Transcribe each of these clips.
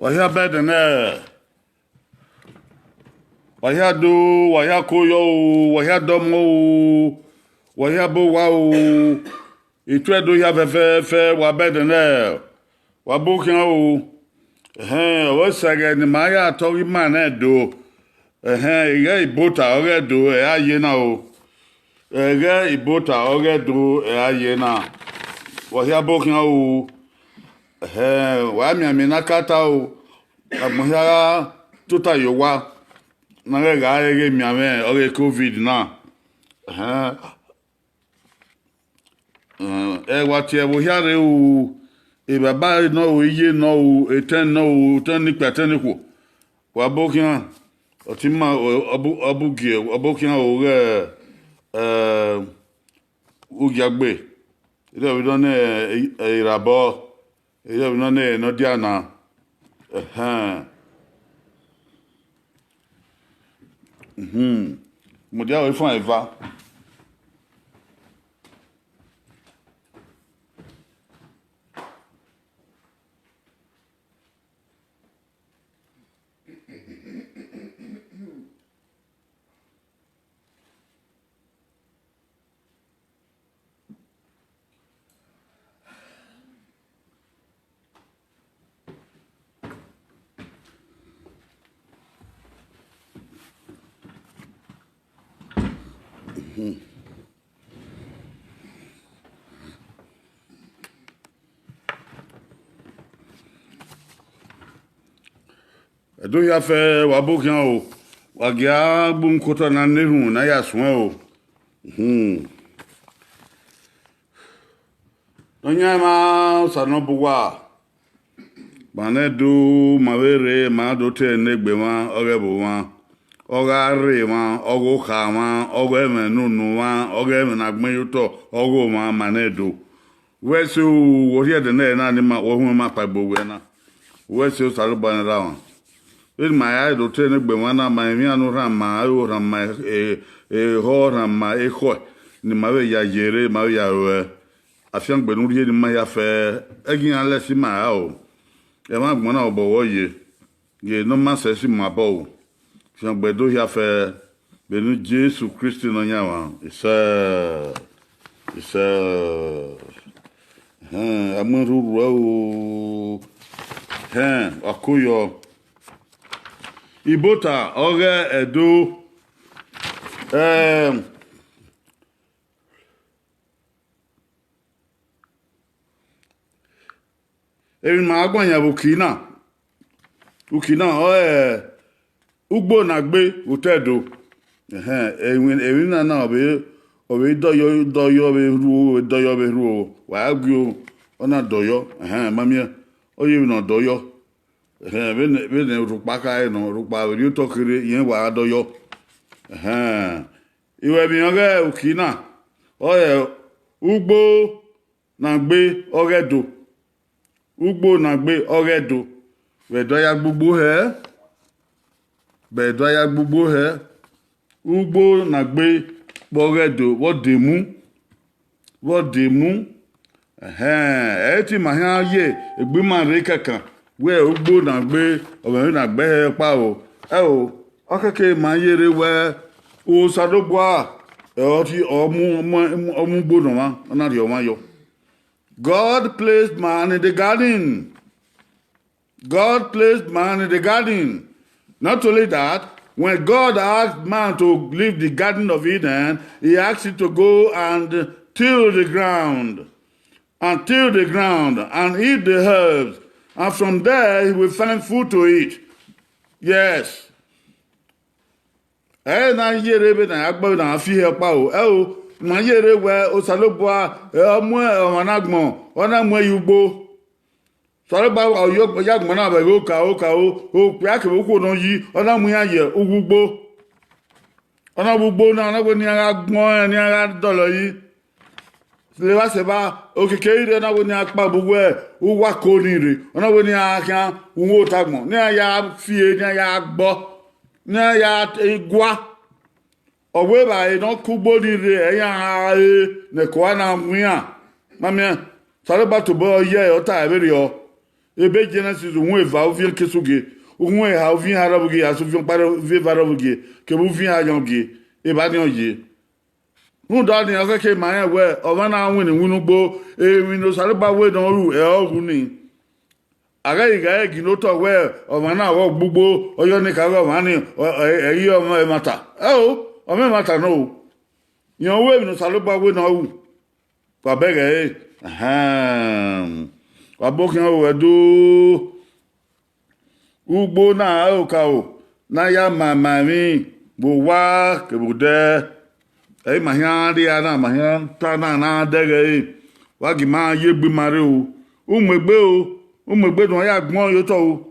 wahia bedene wahia do wahia koyo wahia domo wahia bo wao itwedo ya fe wa bedene wa bokin o o sage ni maya tori man do iye ibota ore do aye na o ege ibota ore do aye na wahia bokin o wa mi na kata o amuhara tuta yowa na ga ege mi ame ore covid na wa tie wo hiare o e baba no o iye no o eten no o ten ni peten ko wa bokin o ti ma obugie obokin o re ugagbe ile bi don irabo ile bi don no dia na mo dia o fun eva do ya fe wa bokin o wa gya bun koto na nehu na ya sun o donya ma sano buwa bane do mawere ma do te negbe ma ore bo wa oga re ma ogo ka ma ogo eme nunu wa ogo eme na gbon yuto ogo ma manedo wesu wo here de na ni ma wo hu ma pa gbogbo na wesu salo ban ra wa il ma do te negbe wa na ma mi anu ra ma o ra ma ho ra ma ho ni ma we ya jere ma ya afian gbe nu ri ni ma ya fe egin ale si ma o e ma gbon na obowo ye no ma se si ma bo fian gbe do ya fe benu Jesu Christ no nya wa isa amuru ro akuyo ibota ore edo erin ma agbanya bukina ugbo na gbe utedo erin na obe doyo be ru wa agio ona doyo mamia oye na doyo bene rupa ka no rupa ri to kire yen wa doyo iwe bi oge ukina ugbo na gbe ogedo ugbo na gbe ogedo bedoya gbugbo ugbo na gbe ogedo wodemu eti ma ha ye egbe ma re kankan we ugbo na gbe obe na gbe pa o okeke ma yere we o sadogwa oti omu gbo no ma na ri o ma yo. God placed man in the garden. Not only that, when God asked man to leave the Garden of Eden, he asked him to go and till the ground and eat the herbs. And from there, he will find food to eat. Yes. Na yere na agba na fi he pa o. Ma yere we osalobua omu onagbon ona mu yugbo soroba oyo yagbon na be o pe akebe ko no yi ona mu ya ye ugugbo ona gbugbo na ona go ni ara gbon ni ara dolo yi le wa se ba okike ire na go ni apa gbugbo uwa ko ni re ona go ni akan unwo tagbon ni ya fie ni ya gbo ni ya igwa owe ba no kubo ni re eyan ne ko na muya mamia sare ba to bo ye o ta ebe ri o ebe genesis un eva o vien kesuge un e ha o vien harabuge aso vien para vie varabuge ke bu vien ajonge e ba ni oje un da ni ase ke ma we o ma na win winu gbo e mi no sare ba we don ru e ogun ni aga iga e gino to we o ma na wo gbugbo oyo ni ka go ma ni e yi o mo e mata o me mata no yan we mi no sare ba we don ru pa bege wabokin wedo ugbo na oka o na ya mama mi bo wa ke bude mahia ri ana mahia ta na dege wa gi ma ye gbe mare o umegbe don ya gbon yo to o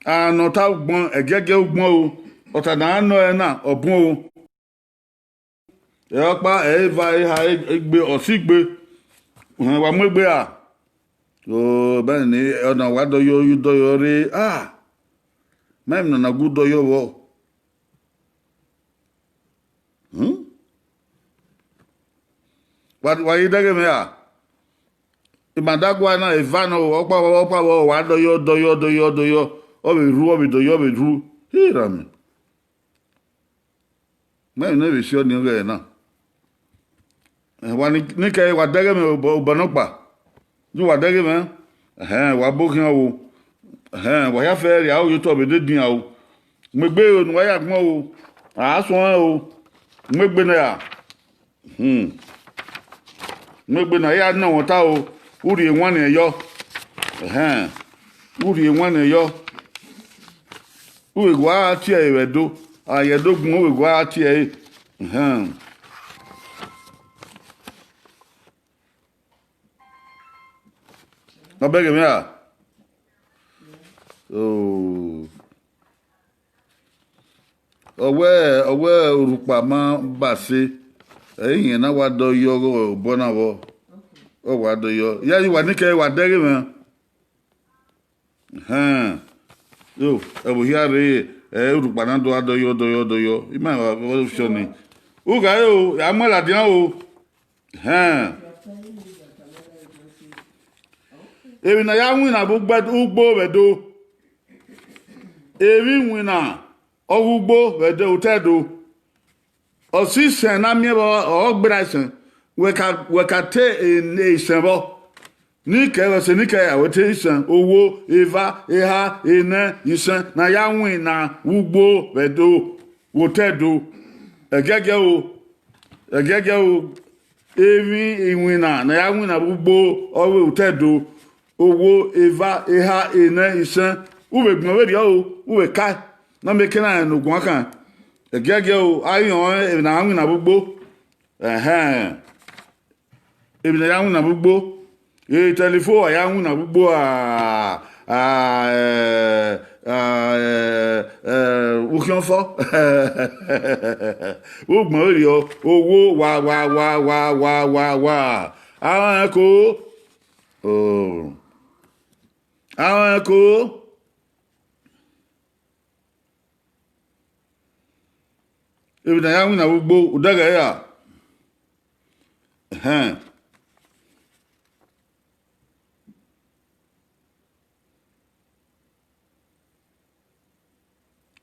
ano ta gbon egege gbon o ota na no e na obun o e opa e va e ha egbe osigbe wa megbe a o ben ni ona wa do yo re même na gu do yo wo wa idege me a imadagwa na evano opa wa do yo o be ru hirame me ne be sio ni re na wa ni ke wa dege me obonopa ju wa dege me wa bokin o wa ya fe ri awo yo to be de din awo megbe o nu wa ya gbon o so o megbe na ya megbe na ya na won ta o uri enwan na yo uri enwan na yo uwe gwa ti e wedo ayedogun uwe gwa ti e na bege me a owe orupa ma base eyin na wa do yo bo na wo o wa do yo ya yi wa ni ke wa dege me yo e bo hia re orupa na do yo ima wa so ni u ga yo ya mo la dian o ebi na ya win na ugbo wedo ebi win na ogugbo wedo utedo osisen na mi bo ogbrasen we ka te isen bo ni ke we se ni ke ya we te isen owo eva eha ene isen na ya win na ugbo wedo utedo egege o ebi win na ya win na ugbo owo utedo owo eva eha ene isen uwe gbon we o uwe kai na me kena no gun kan egege o ayon na anwin na gbogbo ebi na anwin na gbogbo telephone ya anwin na gbogbo ukion fo o gbon we o owo wa awon ko àwọn ko ebi na ya wina gbogbo udaga ya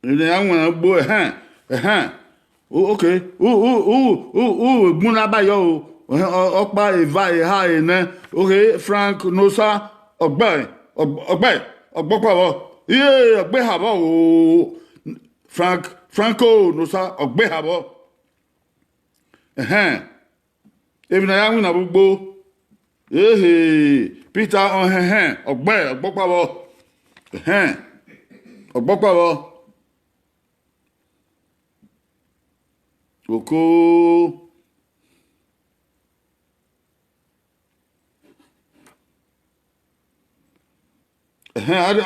ebi na ya wina gbogbo okay egbun na ba yo opa eva eha ene okay Frank Nosa ogbopo iye ogbe habo o Franco Nosa ogbe habo ebi na ya win na gbogbo Peter ogbopo oko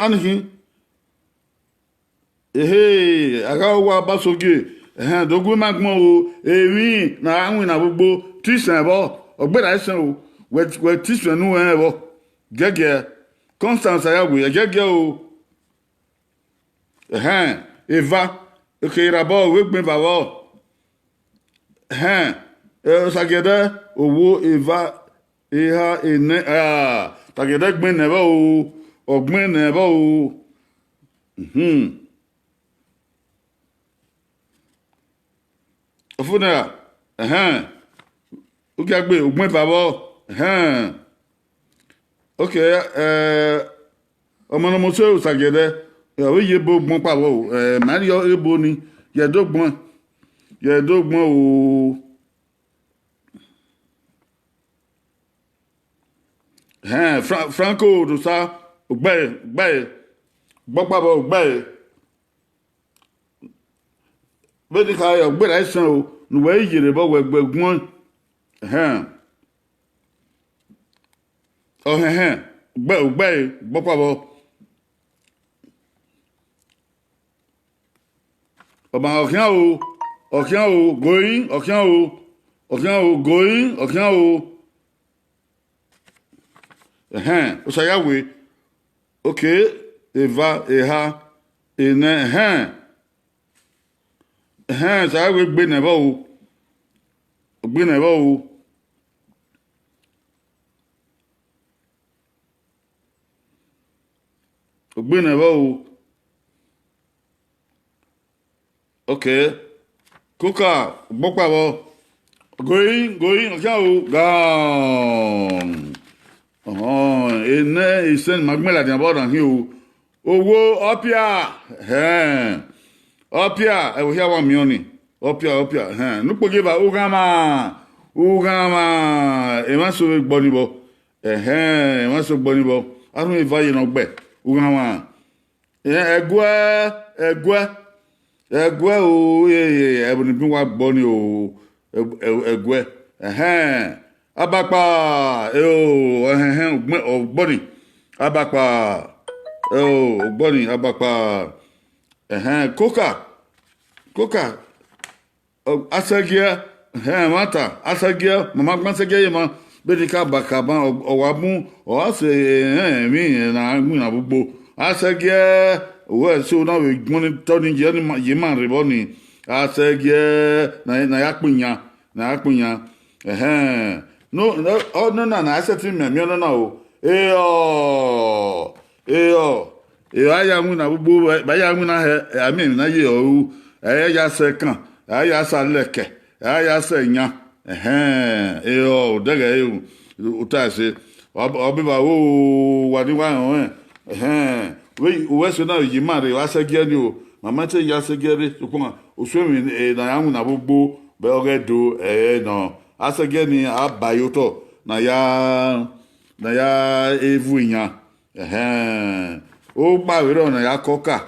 anihin aga wa basoge dogun magbon o erin na awin na gbogbo tisan bo ogbera isan o we tisan nu bo gege Constance ayawe gege o eva ekera bo we gbin babo sagede owo eva eha ene tagede gbin ne bo ọgbìn nẹ̀bọ̀ o ọ̀fúnà ó kí a gbé ọgbìn bàbọ̀ ok ọmọ náà mo sọ ìsàgẹ̀dẹ̀ ìyàwó yìí bó gbọ́n pàwọ̀ o màá yọ ebo ni yẹ̀dọ́gbọ́n o Franco do sa ògbẹ́ gbọ́pàbọ̀ ògbẹ́ bẹ́ẹ̀ ni ká ògbẹ́ láì sàn o nùwẹ́ ìyèrè bọ́ wẹ̀gbẹ̀ gbọ́n ògbẹ́ gbọ́pàbọ̀ ọba ọ̀kíá o going ọ̀kíá o going ọ̀kíá o ó ṣàyàwé ok eva eha ene ṣàyàwé gbé nẹ̀bọ̀ o gbé nẹ̀bọ̀ o gbé nẹ̀bọ̀ o ok kókà gbọ́pàbọ̀ going ọ̀kíá o gàán. Ene isen magmela di abodan hi o owó opia e wo hia wa mioni opia nupo geba ugama e ma so gbonibo e ma so gbonibo arun e vaye no gbe ugama egwe o ebuni bi wa gboni o egwe abakpa ogboni abakpa ogboni abakpa koka asagia mata asagia mama gbansagia ma bedika bakaba owamu o se mi na gbogbo asagia o so na we gboni toni je ni yima reboni asagia na yapinya no na aseti me mi no na o aya mu na gbogbo ba ya mu na he ami na ye o ya se kan ya sa leke ya se nya dege o ta se obi ba o wa ni wa we so na yi ma re wa se ge ni o mama te ya se ge re so ko o so mi na ya mu na gbogbo be o ge do no asegeni abayoto na ya evu inya o gbawere na ya koka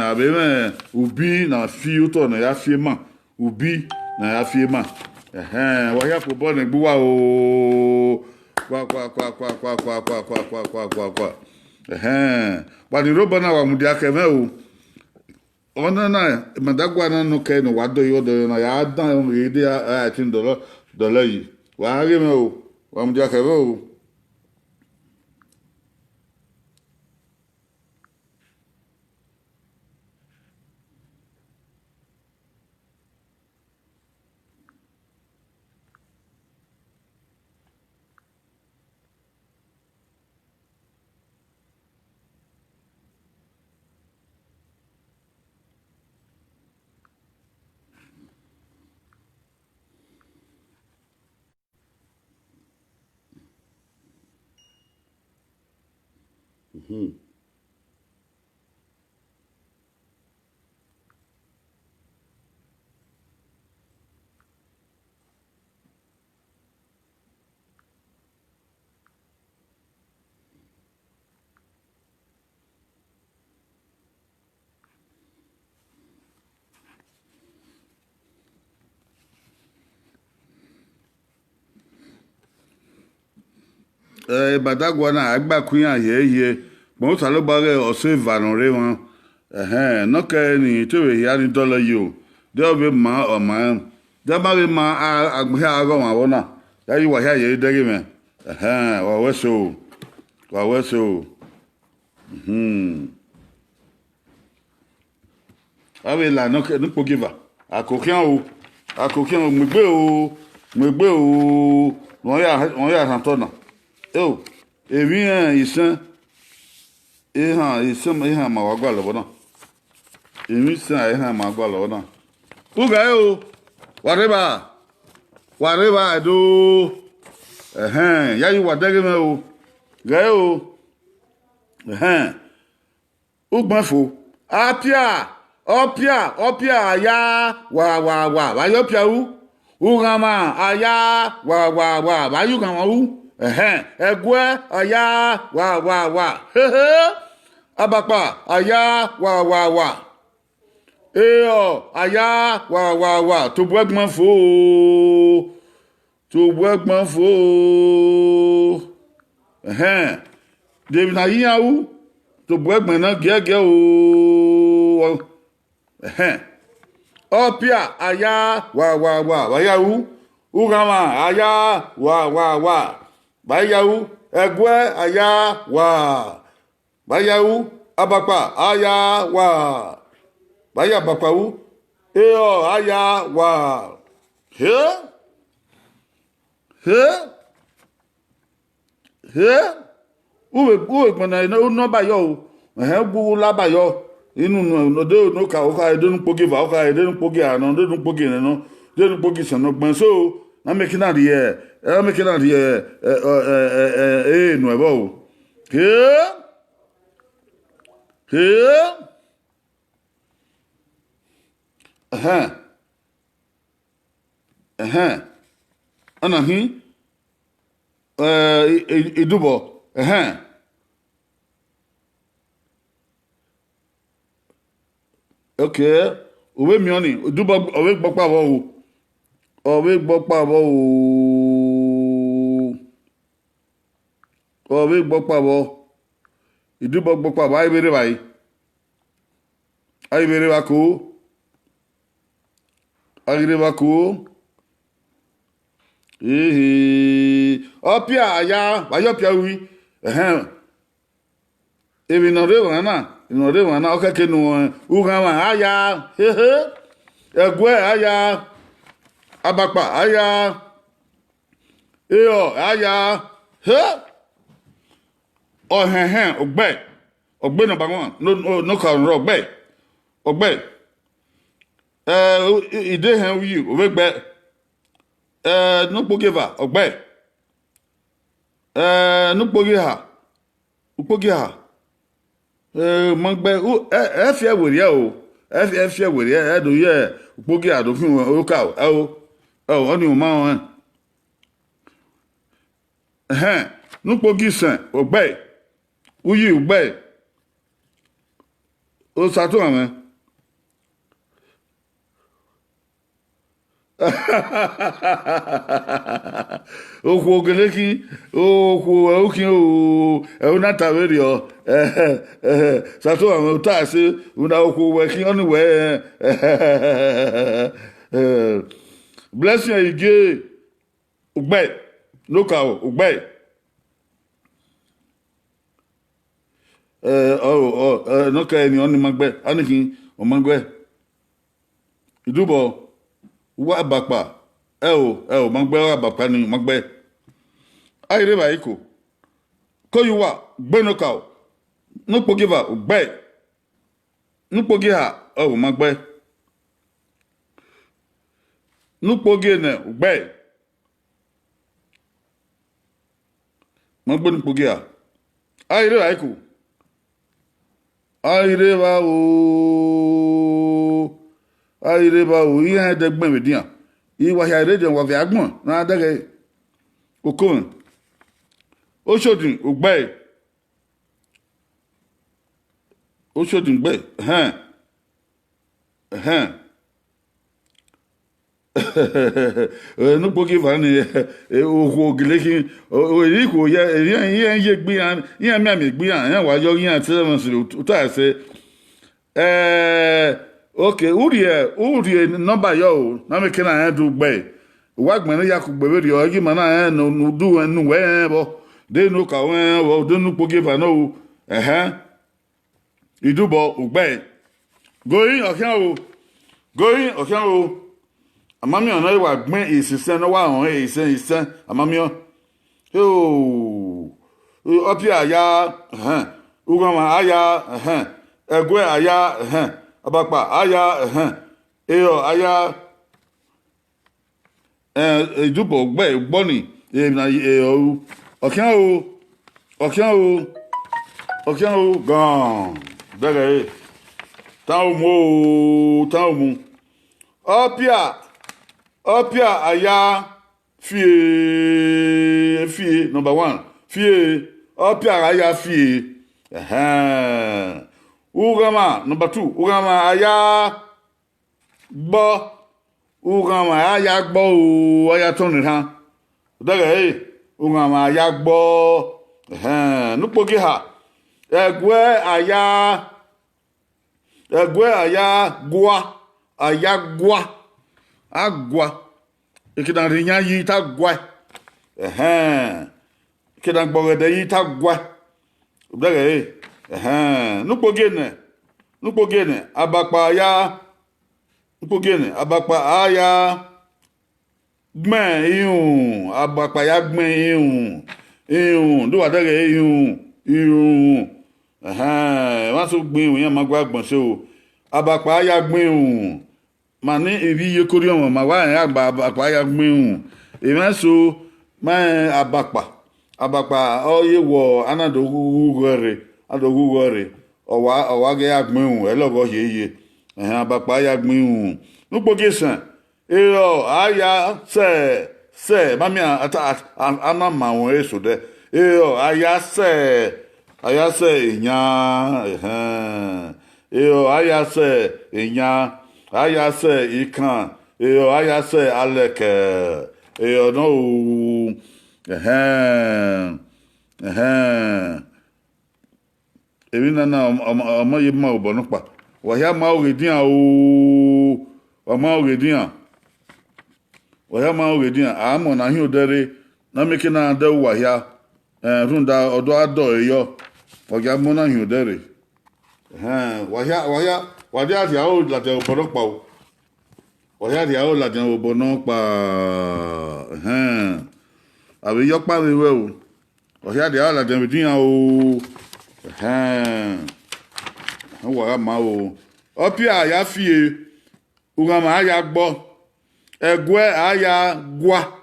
abeme ubi na fi uto na ya fie ma wa ya ko bo na gbuwa o kwa wa ni robo na wa mudia keme o ona na madagwa na no ke no wado yodo na ya dan ide $10 yi wa ge me o wa mu jaka o badagwa na agba kunya ye mo ta lo bare o se vanore won no ke ni tewe ya ni $1 yo de obe ma o ma da ba be ma agbe ago wa wona ya yi wa ya ye dege me wa weso awe la no ke no pogiva akokian o megbe o won ya santona Evi isan ihan ma wa gwa lo na. Evi san ihan ma gwa lo na. Uga yo. Whatever I do. Ya you wadege me o. Ga yo. Ugbafo. Opia aya wa wa yo pia u. Ugama aya wa wa you gama u. Egwe aya wa. Abapa aya wa. Eyo aya wa. To bwegman fo. David na yin awu. To bwegman na gege o. Opia aya wa yawu. Ugama aya wa. Bayawu egwe aya wa. Bayawu abapa aya wa. Baya bapawu eyo aya wa. He uwe gbona no bayo bu la bayo inu no de no ka o ka de no pogi va o ka de no pogi ano de no pogi no de no pogi so no gbon so na make na die no ebo ana hi idubo okay owe mi oni idubo owe gbopa bo idubo gbopa bo ai bere ba ko opia aya bayo pia wi ebi no re wana okeke nu ugama aya egwe aya abapa aya eyo aya ogbe no bangon no ka ro ogbe ide hen wi obegbe no pogeva ogbe no pogiha magbe efia were o efia were do ye pogiha do fun o ka o oni o ma no pogisan ogbe uyi ogbe o sato amen okwu ogeleki okin o una taverio sato ame utase una okwu working on we bless you ige ugbe loka ugbe no ka ni oni magbe anikin o magbe idubo wa bapa magbe wa bapa ni magbe ayire ba iko koyuwa gbenoka no pogiva ugbe no pogiha magbe no pogene ugbe magbe no pogiha ayire ba iko ayire ba o ihe de gbon median iwa ya radio wa fi agbon na dege okon oshodin ogbe no pogi van o gelekin o ri ko ye gbe yan mi gbe yan wa yo yan ti mo si ta se okay uri number yo na me kena ya du gbe wa gbon ya ku gbe ri o gi mana no du nu we bo de no ka we bo de nu pogi van o idubo ugbe going okan o amami ona wa gbon isisen no wa hon isisen amami o opia aya ugama aya egwe aya abakpa aya eyo aya idubo gbe gboni na okian o gan bere taumu opia aya fie number 1 fie opia aya fie ugama number 2 ugama aya gbo ugama aya gbo o aya tonu ha dere ugama aya gbo nupogi ha egwe aya gwa agwa ikidan rinya yi ta gwa ikidan gbogede yi ta gwa dere nupogene abakpa aya gbẹ̀n ihun abakpa ya gbẹ̀n ihun do wa dere ihun wọ́n tún gbin ihun yẹn máa gbọ́ àgbọ̀n ṣe o abakpa aya gbin ihun mà ní ibi iye kórí ọmọ mà wá ẹ̀ àgbà abakpa aya gbin ihun èmi so máa abakpa ọyẹ wọ anadogugu rẹ ọwà gẹ ya gbin ihun ẹlọgọ yeye abakpa aya gbin ihun nupogi sàn eyo aya se mami ana ma won eso de eyo aya se inya eyo aya se inya aya se ikan eyo aya se aleke eyo no ebi na ọmọ yìí ma ọbọ nípa wàhíà ma ògèdìyàn ọmọ ògèdìyàn wahia ma ogedian amo na hi odere na meke na de wahia runda odo ado eyo oga mo na hi odere wahia dia o la de obono pa o wahia dia o la de obono pa abi yo pa we o wahia dia o la de dian o wahia ma o opia ya fie ugama aya gbo egwe aya gwa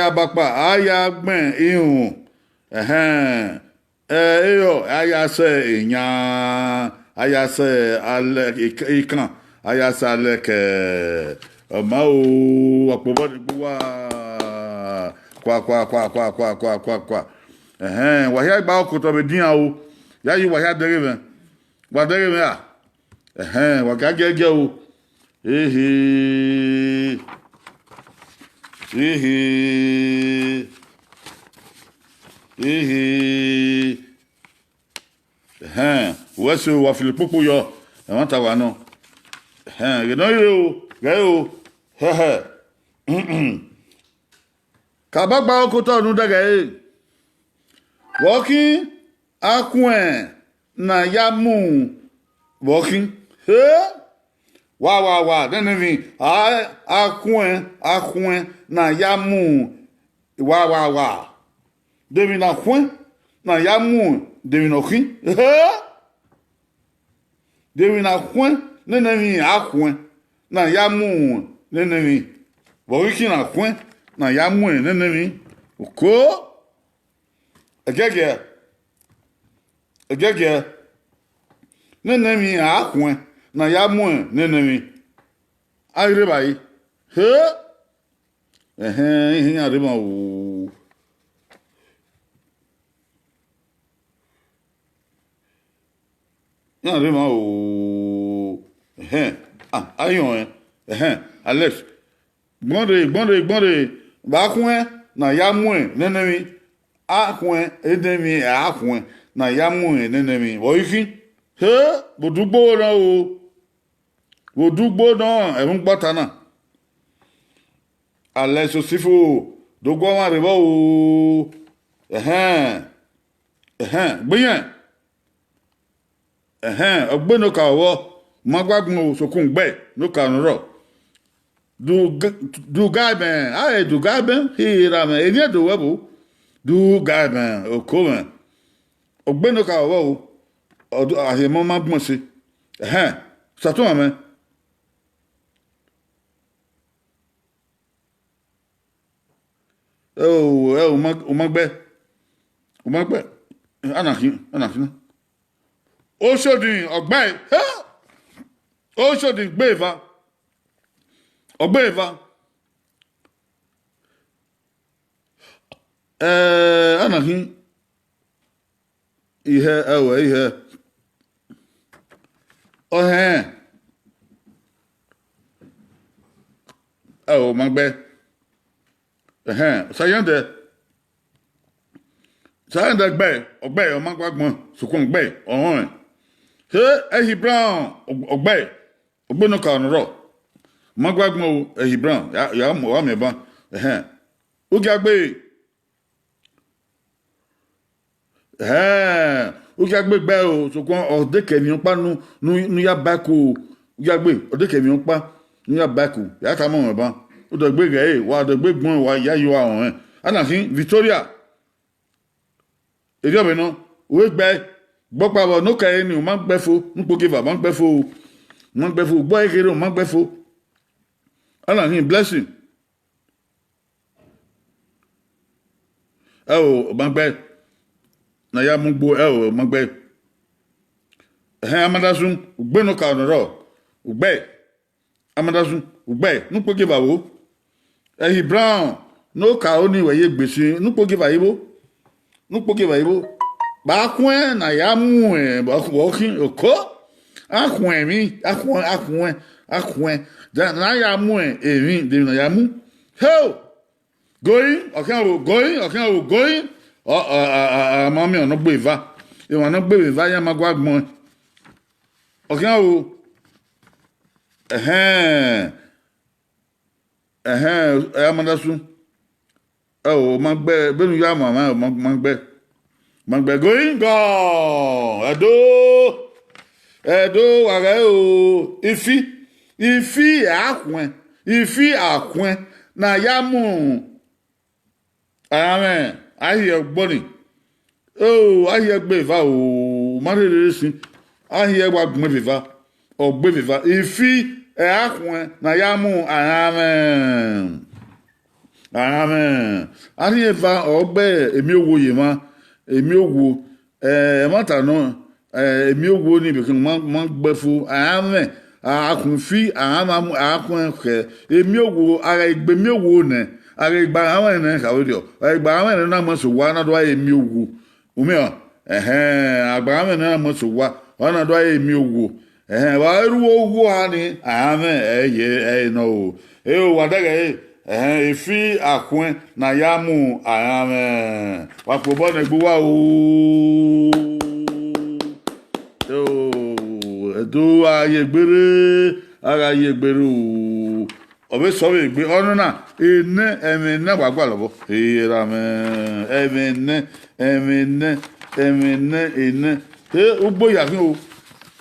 abakpa aya gbẹ̀n ihun eyo aya se inya aya se ale ikan aya se aleke ọmọ o ọpọbọ ni gbuwa kwa wahia gba okoto be din o ya yi wahia dere a waka gege o Ehe. Weso wa filipopo yo. E won ta wa no. Ge no yo. Kabagba okoto nu daga Walking akwen na yamu. Walking. Wa denemi akwen na yamu wa demi na kwen na yamu demi no kin demi na kwen nenemi akwen na yamu nenemi wiki na kwen na yamu nenemi ko egege nenemi akwen na ya mu nenemi ayire bayi ihe ya rema o ayon Alex gbonre ba kun na ya mu nenemi akun edemi akun na ya mu nenemi o ikin bodugbo na o Odugbo náà ẹ̀rùn pátá náà. Alẹ́ sọ́sífò dógbó wọn àrẹ̀bọ̀ o. Gbìyàn. Ọgbẹ́ ní ọkà ọwọ́. Magbagun o sokun gbẹ́ ní ọkà ọ̀nùrọ̀. Dùgáìbẹ̀. Ayé dùgáìbẹ̀. Hìrà mẹ́. Èyí ẹ̀dọ̀ wẹ́bù. du guy man oko man ogbeno ka wo o ahe mo ma gbon se sato amen o ma gbe anakin o shodin ogbe o shodin gbeva ogbeva anakin ihe ohe o ma gbe sayande gbe ogbe o ma gbagbon sukun gbe ohun ehi brown ogbe ogbonu ka onro ma gbagbon o ehi brown ya mo wa me ba o gagbe o gagbe gbe o sukun o de kemi pa nu ya bako o gagbe o de kemi pa nu ya bako ya ta mo ba o do gbe ge wa do gbe gbon wa ya yo awon anakin Victoria ejo be no we gbe gbopa bo no ka eni o ma gbe fo npo give ma gbe fo gbo ekere o ma gbe fo anakin blessing o ma gbe na ya mu gbo o ma gbe amadasun gbe no ka ro gbe amadasun gbe npo give wo ehi brown no ka oni we ye gbese npo give ibo ba kun na ya mu ba ko kin oko akun mi akun na ya mu emi de na ya mu going mami ono gbeva e won no gbeva ya magwagbon okan o amadasun o magbe benu ya mama magbe going go edo ware o ifi akwen na ya mu amen aye gboni aye gbeva o marere sin aye gba gbeva o gbeva ifi akwen na ya mu amen ari eva ogbe emi owo ye ma emi owo mata no emi owo ni be mo gbefu amen akun fi akun ke emi owo ara igbe mi owo ne ara igba awon ne ka we dio igba awon na mo so wa na do emi owo umi agba awon na mo so wa na do emi owo wa ru owo ani amen no o wa daga efi akun na ya mu amen wa po bo ne gbo wa do aye gbere ara ye gbere o obe so be gbe onu na ene na wa gba lobo amen ugbo yakin o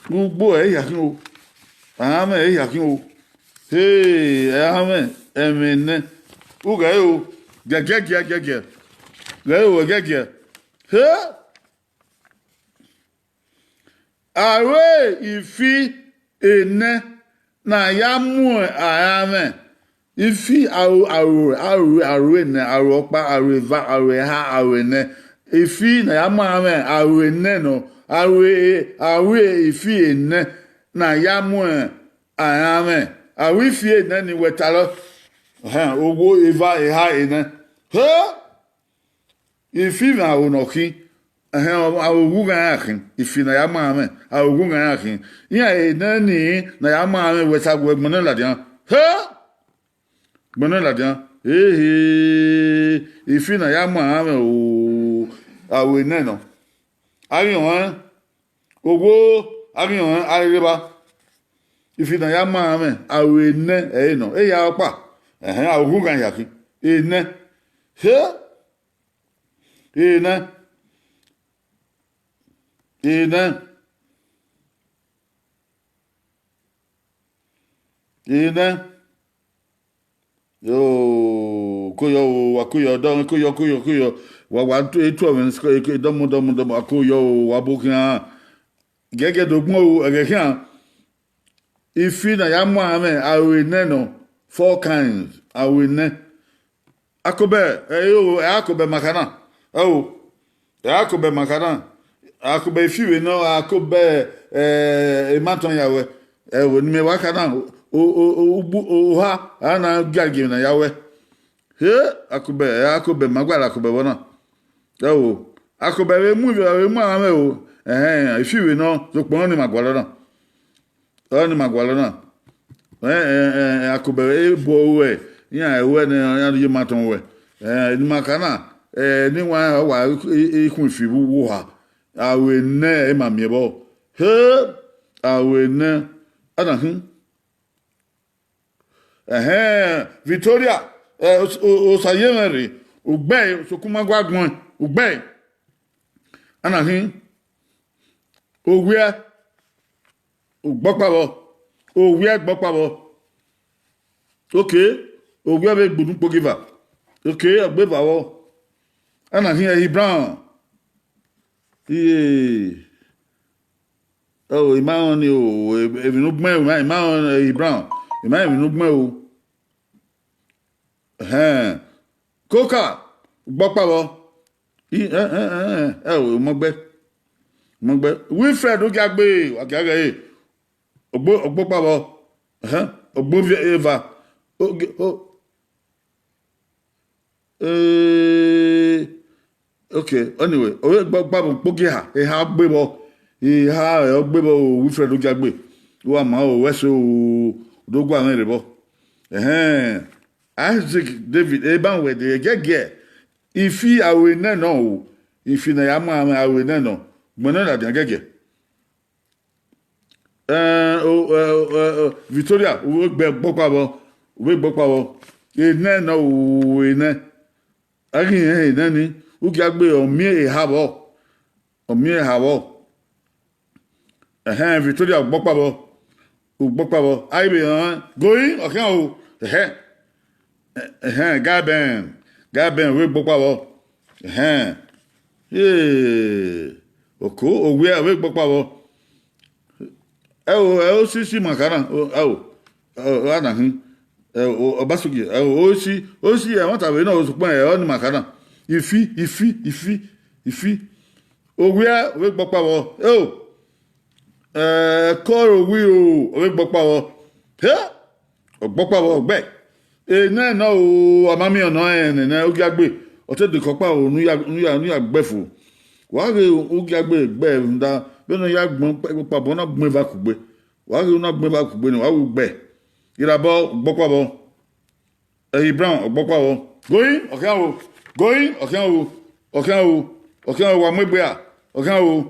ugbo yakin o amen yakin o amen uga o gege awe ifi ene na ya mu amen ifi aru ene aru opa aru eva aru ha aru ene ifi na ya mu amen aru ene no aru ifi ene na ya mu amen aru ifi ene ni wetalo owo eva ha ene ifi na onoki awogu gan akin ifi na ya ma ame awogu gan akin ya ene ni na ya ma ame weta gbo gbon la dian gbon la dian ifi na ya ma ame o awo ene no ari won owo ari won areba ifi na ya ma ame awo ene no ya opa awogu gan yakin ene ene yo koyo wakuyo don koyo wa to etu omen sko dom akoyo wa bokia gege dogun o egekan ifi na ya mo ame awene no four kinds awene akobe akobe makana akobe makana akobe ifi we no akobe ematon yawe ni me wakana o ha ana gagi na yawe he akobe magwala akobe wona akobe we mu ame o ifi we no so pon ni magwala na akobe bo we ya we na ya maton we ni makana ni wa ikun ifi wo ha awe ne e ma mi bo he awe ne ana Victoria o sayemere ugbe so kuma gwagbon ugbe ana owie gbopabo okay owie be gbudun pogiva okay agbebawo ana Brown imagine ni o evinu gbon imagine Brown imagine evinu gbon o Coca gbopabo mogbe Wilfred ogagbe agage ogbopabo ogbo Eva okay anyway o gbopabo pogi ha gbebo Wilfred ogagbe wa ma o weso dogo an rebo Isaac David eban we de gege ifi awe na no ifi na ya ma awe na no gbona na de gege Victoria we gbopabo na no we na ari na ni u gagbe omi habo Victoria gbopabo aibe going okay o Gaben we gbopabo oko owe we gbopabo sisi makana ana obasugi osi won ta we na o supon ni makana ifi owe we gbopabo koro wi we gbopabo ogbe na no amami ona na ugagbe otede kopa o nu ya gbefu wa re ugagbe gbe nda be no ya gbon pabo na gbon ba kugbe wa re na gbon ba kugbe ni wa wu gbe irabo gbopabo Brown gbopabo going wa megbe a gone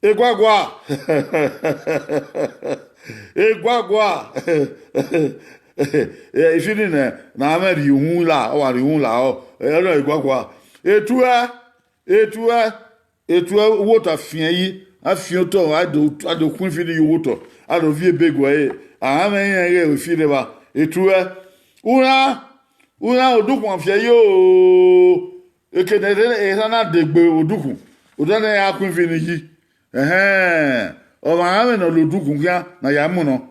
Egwagwa ifini na ameri hun la o wari hun la o ero egwagwa etu wo ta fian yi afian to ado kun fini yo to ado vie begwa amen yen re fi de ba etu una odukun afia yo ekene na degbe odukun odana ya kun fini yi o ma ame no lodukun kia na ya mu no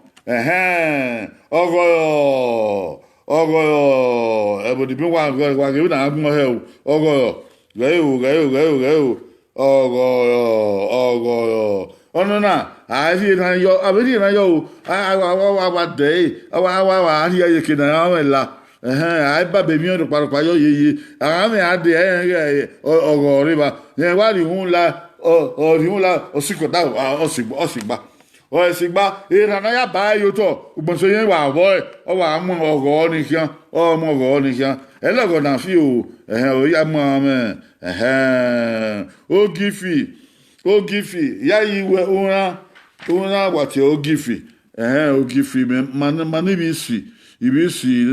ogo ebodi bi wa ge na agun he o ogo gayo ogo ono na afi na yo abedi na yo wa de wa ri ye ke na la ai ba be mi o pa yo yeye ame ade ogo riba ye wa ri hun la la osikota osigba irana ya ba yo to ugbonso yen wa boy o wa mu ogo ni kian elogo na fi o ya mu ame ogifi ya iwe una wa ti ogifi man ibisi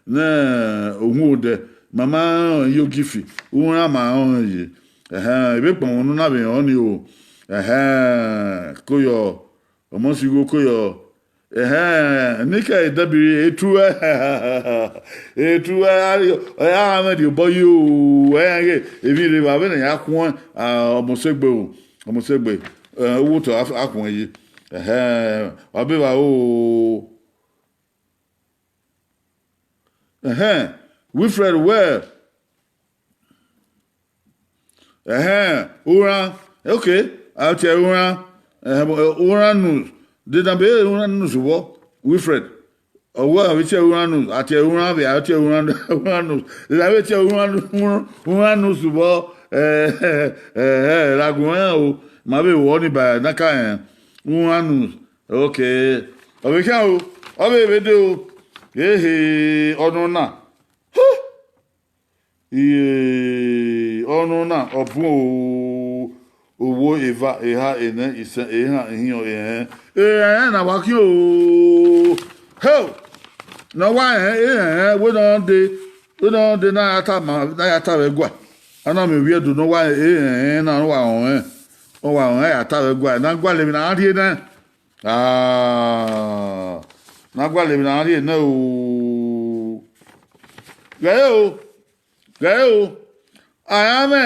na ohun mama yogifi una ma on yi ebe pon nu na be on ni o Koyo omonsigo koyo nika idabiri etu ya amedi boyo ebi re ba be na ya kwon omosegbe owó to akun yi wa be ba o Wilfred well ura okay out here ura news did na be ura news wo Wilfred owo abi che ura news ati ura be ati ura news did na be che ura news wo lagun o ma be wo ni ba na ka ura news okay obi kan o obi be de o ọdún náà ọdún náà ọ̀bùn owó ìhà ẹ̀nẹ́ ìsẹ̀ ìhà ìhìn na wá kí o na wá we don dey na yata rẹ̀ gbà ana mi wíẹ̀ dùn na wá na wà yata rẹ̀ gbà na gbà lèmi na rí náà n'agwala mi na ari na o gayo ayame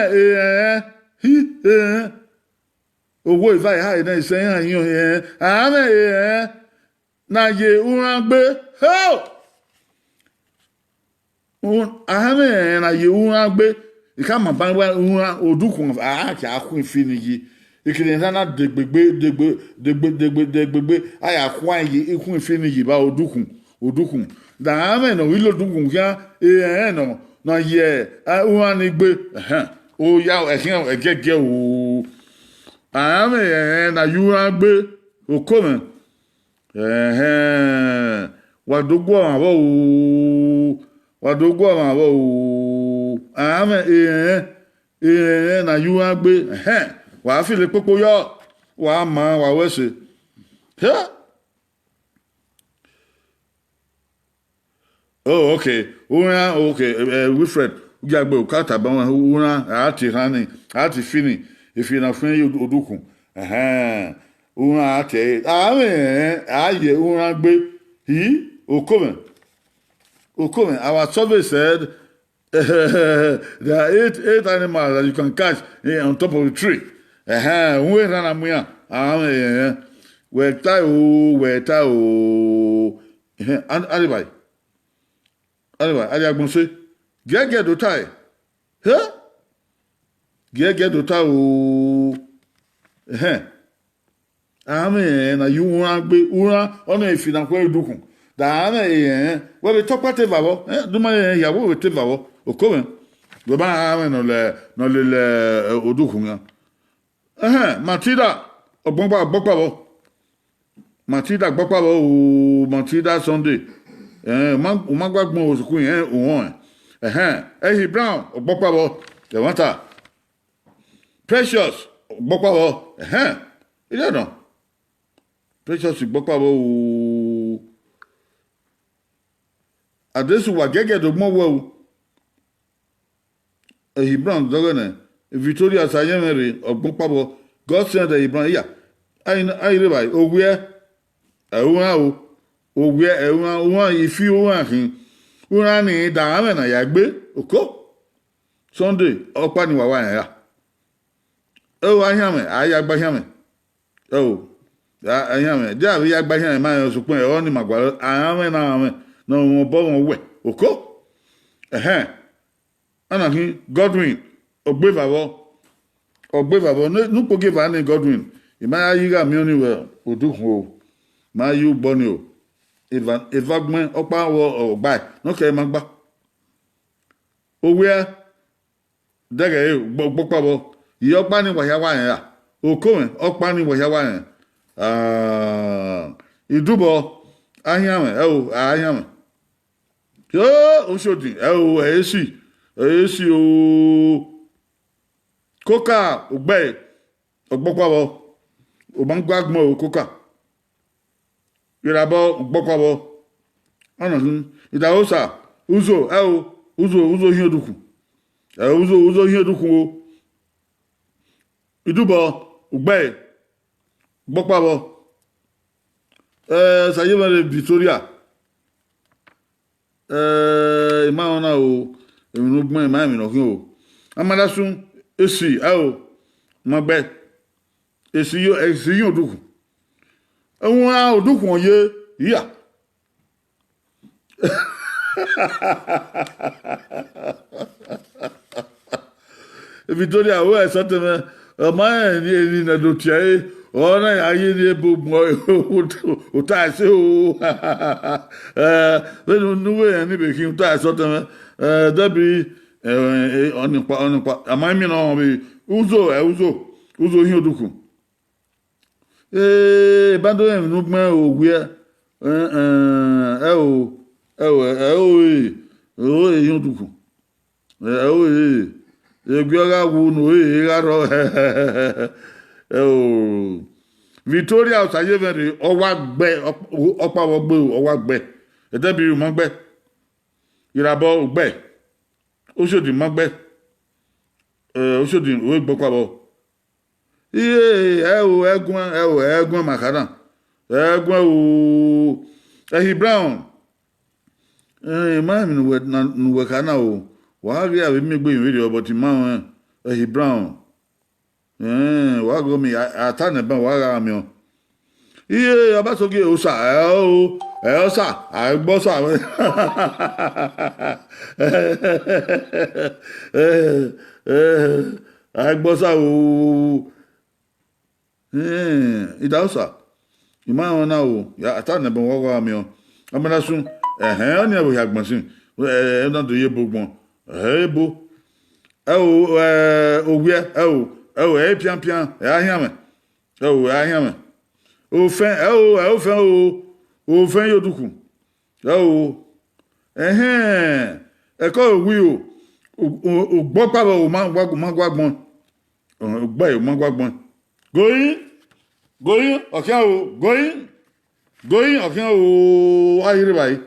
owó ìfà ìhà ìná ìsẹ́yìn àyíyàn ayame na ye uran gbé ayame na ye uran gbé ìka mà bá uran odúkùn àákì àkún ìfiniyì ikiri nana degbegbe aya kwa yi ikun ifini yi ba odukun da ame no wilo dukun kya no na ye uhan ni gbe o ya ehin egege o ame na yuhan gbe okome wadogbo ma bo ame na yuhan gbe wà á fìlè pópó yọ wà á mọ wà á wẹ̀sẹ̀ oh okay Wilfred gbàgbé òkàtà bá wọn wúran àti hàní àti fini ìfìnà fún odùkùn wúran àti ààyè wúran gbé yìí okome our survey said there are eight animals that you can catch on top of the tree. We run amuya. Weta o. Alibi. Aliagbonse. Get do tie. Get do tie o. Na you wan gbe ura ona ifina kwa edukun. Da we be talk about babo. Do my yawo we te babo. Okome. We ba no le odukun ya. Matilda ogbonpa bo. Matilda gbogbo bo o Matilda Sunday. O ma gbagbon osukun yen o won. Ehi Brown ogbogbo bo. They want her. Precious gbogbo bo. Ile no. Precious gbogbo bo o adesu wa gege do mo wo Hebron dogene Victoria Sayemere ogbonpabo God send Hebron ya ai re bai ogwe ogwe ifi owan hin una ni da me na ya gbe oko Sunday opa ni wawa ya ahia me aya gba hia me ahia me ja bi ya gba hia me ma yo supon e o ni magwa ahia na me no mo bo won we oko anakin Godwin ogbevavo no poge ba ni Godwin imaya yiga mi oni we odukun o ma yu boni o evagmen opa wo ogba no ke ma gba owe dege gbopa bo yi opa ni waya wa ya okowen opa ni waya wa ya idubo ahia me yo oshodi esi o koka ogbe ogbokwabo o ma gbagmo o koka irabo ogbokwabo ana idaosa uzo hin odukun o idubo ugbe gbokpabo ça y est Victoria ima ona o emi gbon ima mi no kin o amada sun esi o mo gbe esi yo duku ehun a odukun oye iya Victoria o esa teme ma ni na do tiae ona aye ni ebo o ta se o we no we ni be kin ta so teme dabi oni pa ama mi no be uzo hin oduku bando en no gban ogwe o hin oduku egbiora wu no garo Victoria osaye very owa gbe opa wo gbe owa gbe edebi mo gbe irabo gbe osodi mo gbe osodi o gbo pa bo egun makana egun o Brown ma mi no we kana o wa ri abi mi gbe yin but ma Brown wa go mi atane ban wa ra mi o abasoge o sa o sa agbo sa agbo sa o ida sa ima ona o ya atane ban wa ra mi o amana sun oni abo ya gbon sin na do ye bogbon ebo owie pian ahiame ahiame ofen yoduku eko wi o gbo pa o ma gwagbon ogba o ma gwagbon goyin okian o goyin okian o ayire bayi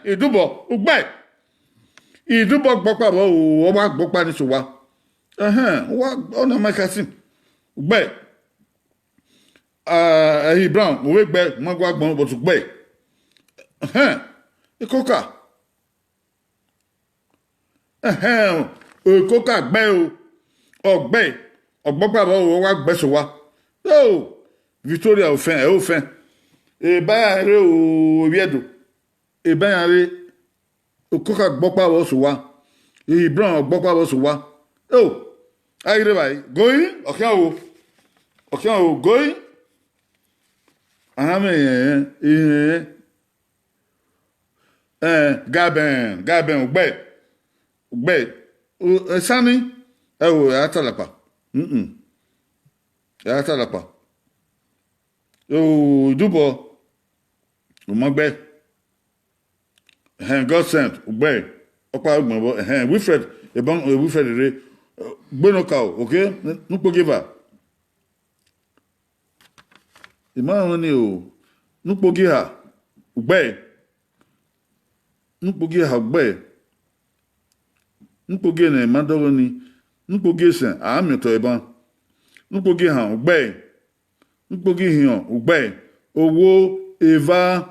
idubo ogba idubo gbo pa o wa gbo pa ni so wa wa ona makasim ogba Brown we gbe mo gwa gbon but gbe ikoka ikoka gbe o ogbe ogbopa bo wa gbe so wa Victoria ofen ba re o biedo ba re ikoka gbopa bo so wa Brown gbopa bo so wa ayire bai going okian o going Gaben ugbe sani atalapa atalapa dubo umagbe God sent ugbe opa gbonbo Wilfred re gbenoka okay nupo giver ima ni o nupo giha ugbe nupo gi na madogo ni nupo gi sen ami to iban nupo gi han ugbe nupo gi hian ugbe owo eva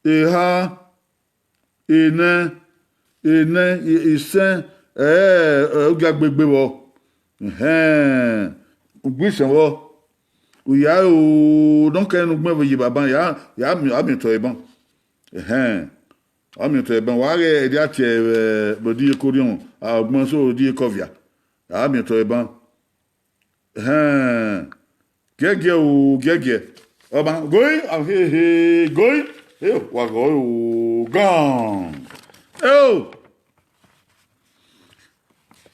eha ene isen ogagbegbe wo ugbisen wo uya o donc en gbe yi baba ya ami to iban ami to iban wa re dia tie bodi ekorion agbon so di ekovia ami to iban gege oba goi goi wa go gone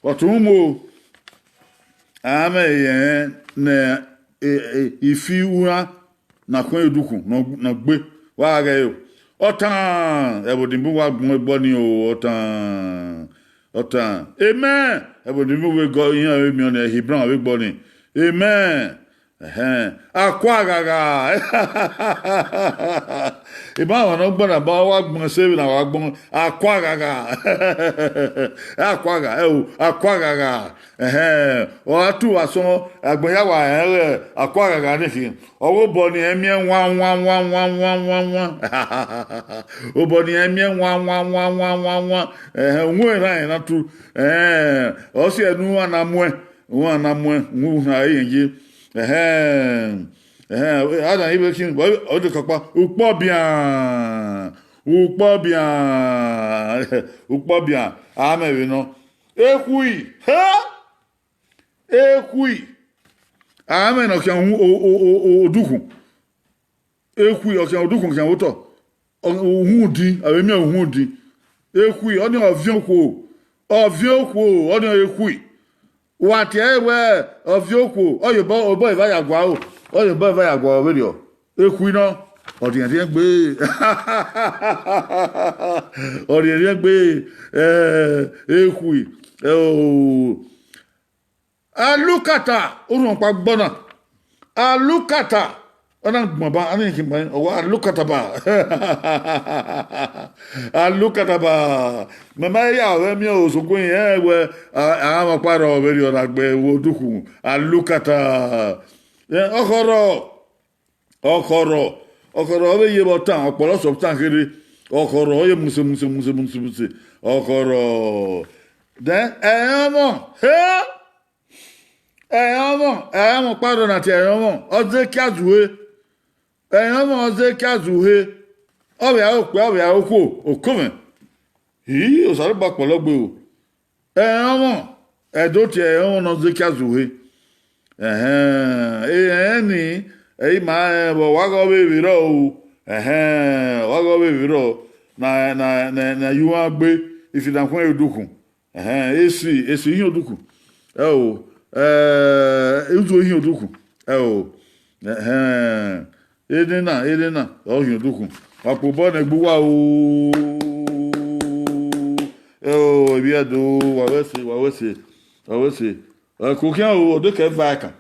watumo ame na ifi ura na kon eduku na gbe wa ga otan ebodimbu wa gun egbo ni o otan amen ebodimbu we go yan mi on Hebron we gbo ni amen Aquagaga. Iba no bona ba wa gbon se na wa gbon aquagaga. Aquaga, aquagaga. O atu aso agbon ya wa aquagaga ni fi. Owo bo ni emi wan. O bo ni emi wan. Nwe na tu. O si enu anamwe. Nwu na yin Adam ibe kin o de kapa upo bien amewe no ekui ame no kan oduku ekui o kan oduku kan oto ohun di awemi ohun di ekui oni ovion ko oni ekui Wati ewe ofioko oyobo obo iva yagwa o oyobo iva yagwa o video ekui no odiyan gbe ekui alukata urun pa gbona alukata ona gbon ba ani kin ba o alukata ba mama ya we mi o sogun yen we àwọn paro veri ona gbe wo duku alukata okoro we ye botan opolo so tan kiri okoro ye muse okoro then ẹ̀yàn mọ̀ pàdọ̀ nàti ẹ̀yàn mọ̀ ọdún kíazùwé ọbẹ̀ àókò òkúmẹ̀ yìí òsàrùbà pọ̀lọ́gbẹ̀ o ẹ̀yàn mọ̀ ẹ̀dọ́ ti ẹ̀yàn mọ̀ ọdún kíazùwé ẹ̀yàn ní èyí máa ẹ̀bọ̀ wágọ́ bèbè rọ̀ o na yíwọ́n gbé ìfìdàkùn ẹ̀dùkùn èsì yíò dùkùn ẹ̀ o uzo ihe oduku edena ohi oduku wapo bo na gbuwa ebi edo wawese ko kian o de ke vaca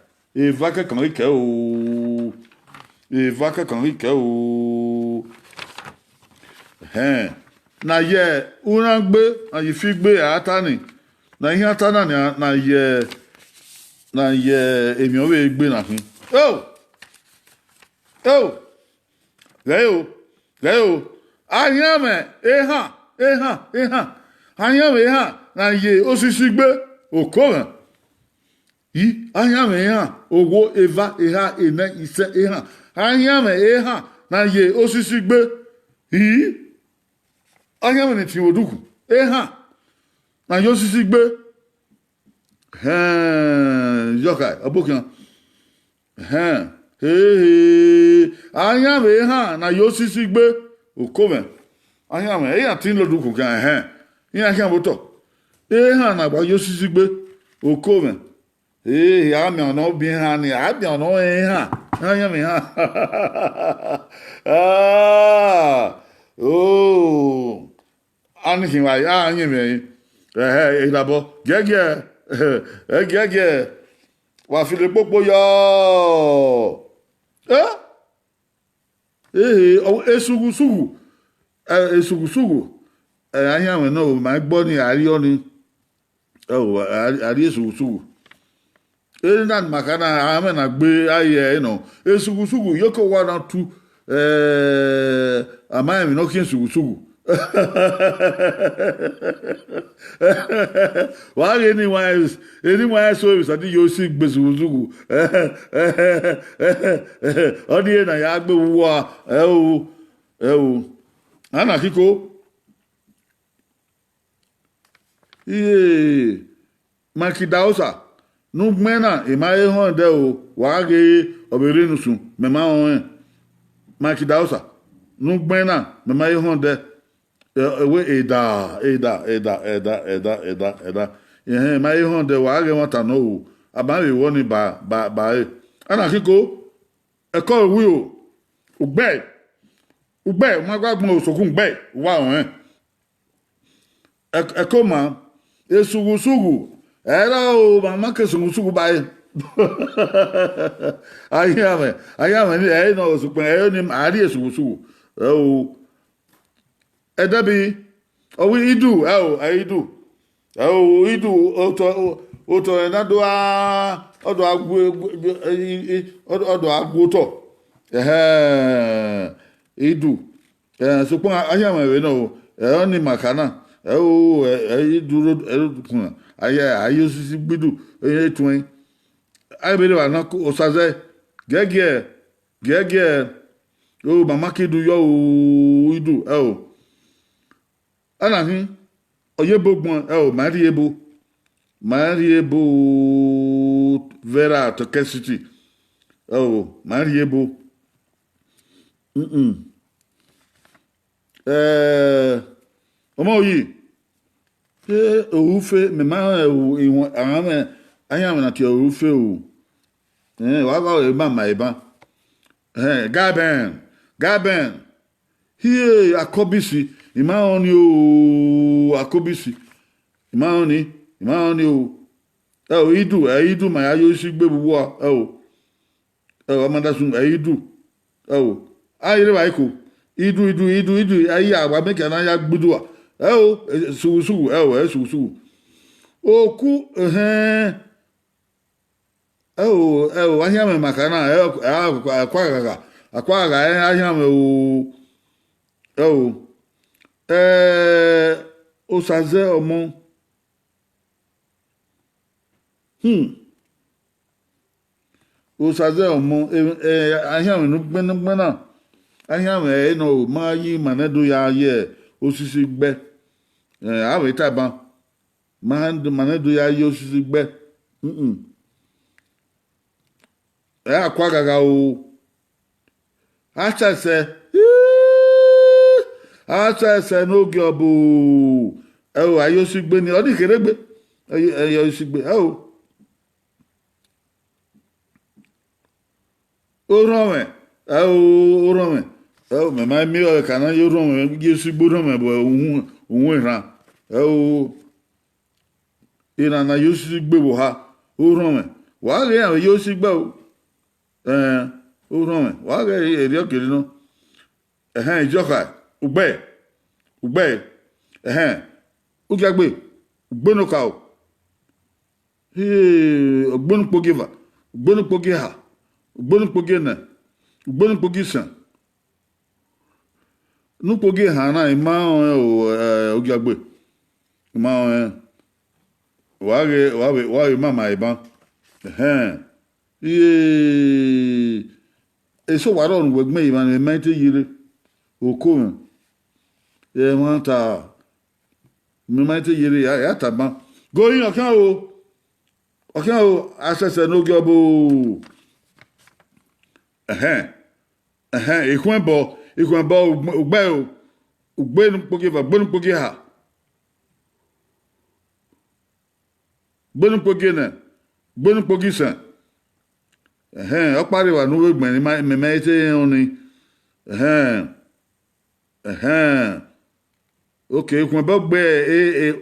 kan ike na ye una gbe ayi fi gbe atani na ihe atana na ye èmi o we gbe na fin Gayo anyame eha anyame eha na ye osisi gbe okoran yi anyame eha owo eva eha ene ise eha anyame eha na ye osisi gbe yi anyame ni ti oduku eha na ye osisi gbe Yokai, abokan. Anyame ha na yosisi gbe okoven. Anyame e atin loduku kan Ina kan boto. Ha na gba yosisi gbe okoven. Ya mi ono bi ha ni, abi ono ha. Anyame ha. Ani kin wa anyame. Ilabo. Gege. Gege. Wa fi le popo yo. Esugu. Anyame no ma gbo ni ari oni. Ari esugu. Nan makana ame na gbe aye no. Esugu yoko 1 or 2 amami no kin sugu. Why anyone so is that you see bezugu odi na ya gbe wo ana kiko makidausa nu gbena imaye hon de o wa ge obere nusu mema hon makidausa nu gbena mema ye hon de we eda ma ihe de wa ge wata no aba we woni ba ana kiko eko wi o ugbe ma gbagbon osokun gbe wa won eko ma esugu era o ma ke sugu ba ayame ni e no so pe e ni ari esusu o e dabi o we idu idu oto na do a odo agwu to idu so pe ayame we no e ni makana idu kun ayosisi gbidu etun aibere wa na osaze gege o mama kidu yo idu anahin oyebogbon mariebo vera to kesiti mariebo ọmọ yìí òwúfẹ́ mẹ́má ìwọ̀n àwọn ayáwọn àti òwúfẹ́ wàá ìbá mà ìbá gaben híè akọ́bísì ìmáhàn ni akọ́bísì ìmáhàn ni ìdù mà yá yóò sí gbé gbogbo ọmọdásùn ìdù ayé wà ikú idu ayé àgbà mẹ́kẹ̀ náà yá gbúdú wa sugusugu sugusugu òkú ahíàmẹ̀ màkànà àkwàgà ahíàmẹ̀ òsàzẹ́ ọmọ ahíàmẹ̀ ní gbẹ́nàgbẹ́nà ahíàmẹ̀ no máa yí mànẹ́dù ya ayé osisi gbẹ́ àwẹ̀ tàbá mànẹ́dù ya ayé osisi gbẹ́ àkwàgàgà àchàṣẹ n'oge ọbụ ayé osi gbẹ́ ni ọdún ìkérégbé ayé osi gbẹ́ orome mema mi o kana yo rome yesu gboro bo ohun ìran ìran na yesu gbebo ha orome wa re àwọn yesu gbe orome wa re eri okere no ijoka ugbe ugagbe ugbonuka ogbonukpogiva ogbonukpogiha ogbonukpogina ogbonukpogisan nupogi hana ima ogiagbe ima wage mama iban eso waro nu wegme iban me mente yire okome wanta me mente yire ya taban goyin okan o asese no gyobo ikwen bo ugbenu pogi ha gbenu pogi san o pariwa nu egben ni me ite oni okay ikwen bo gbe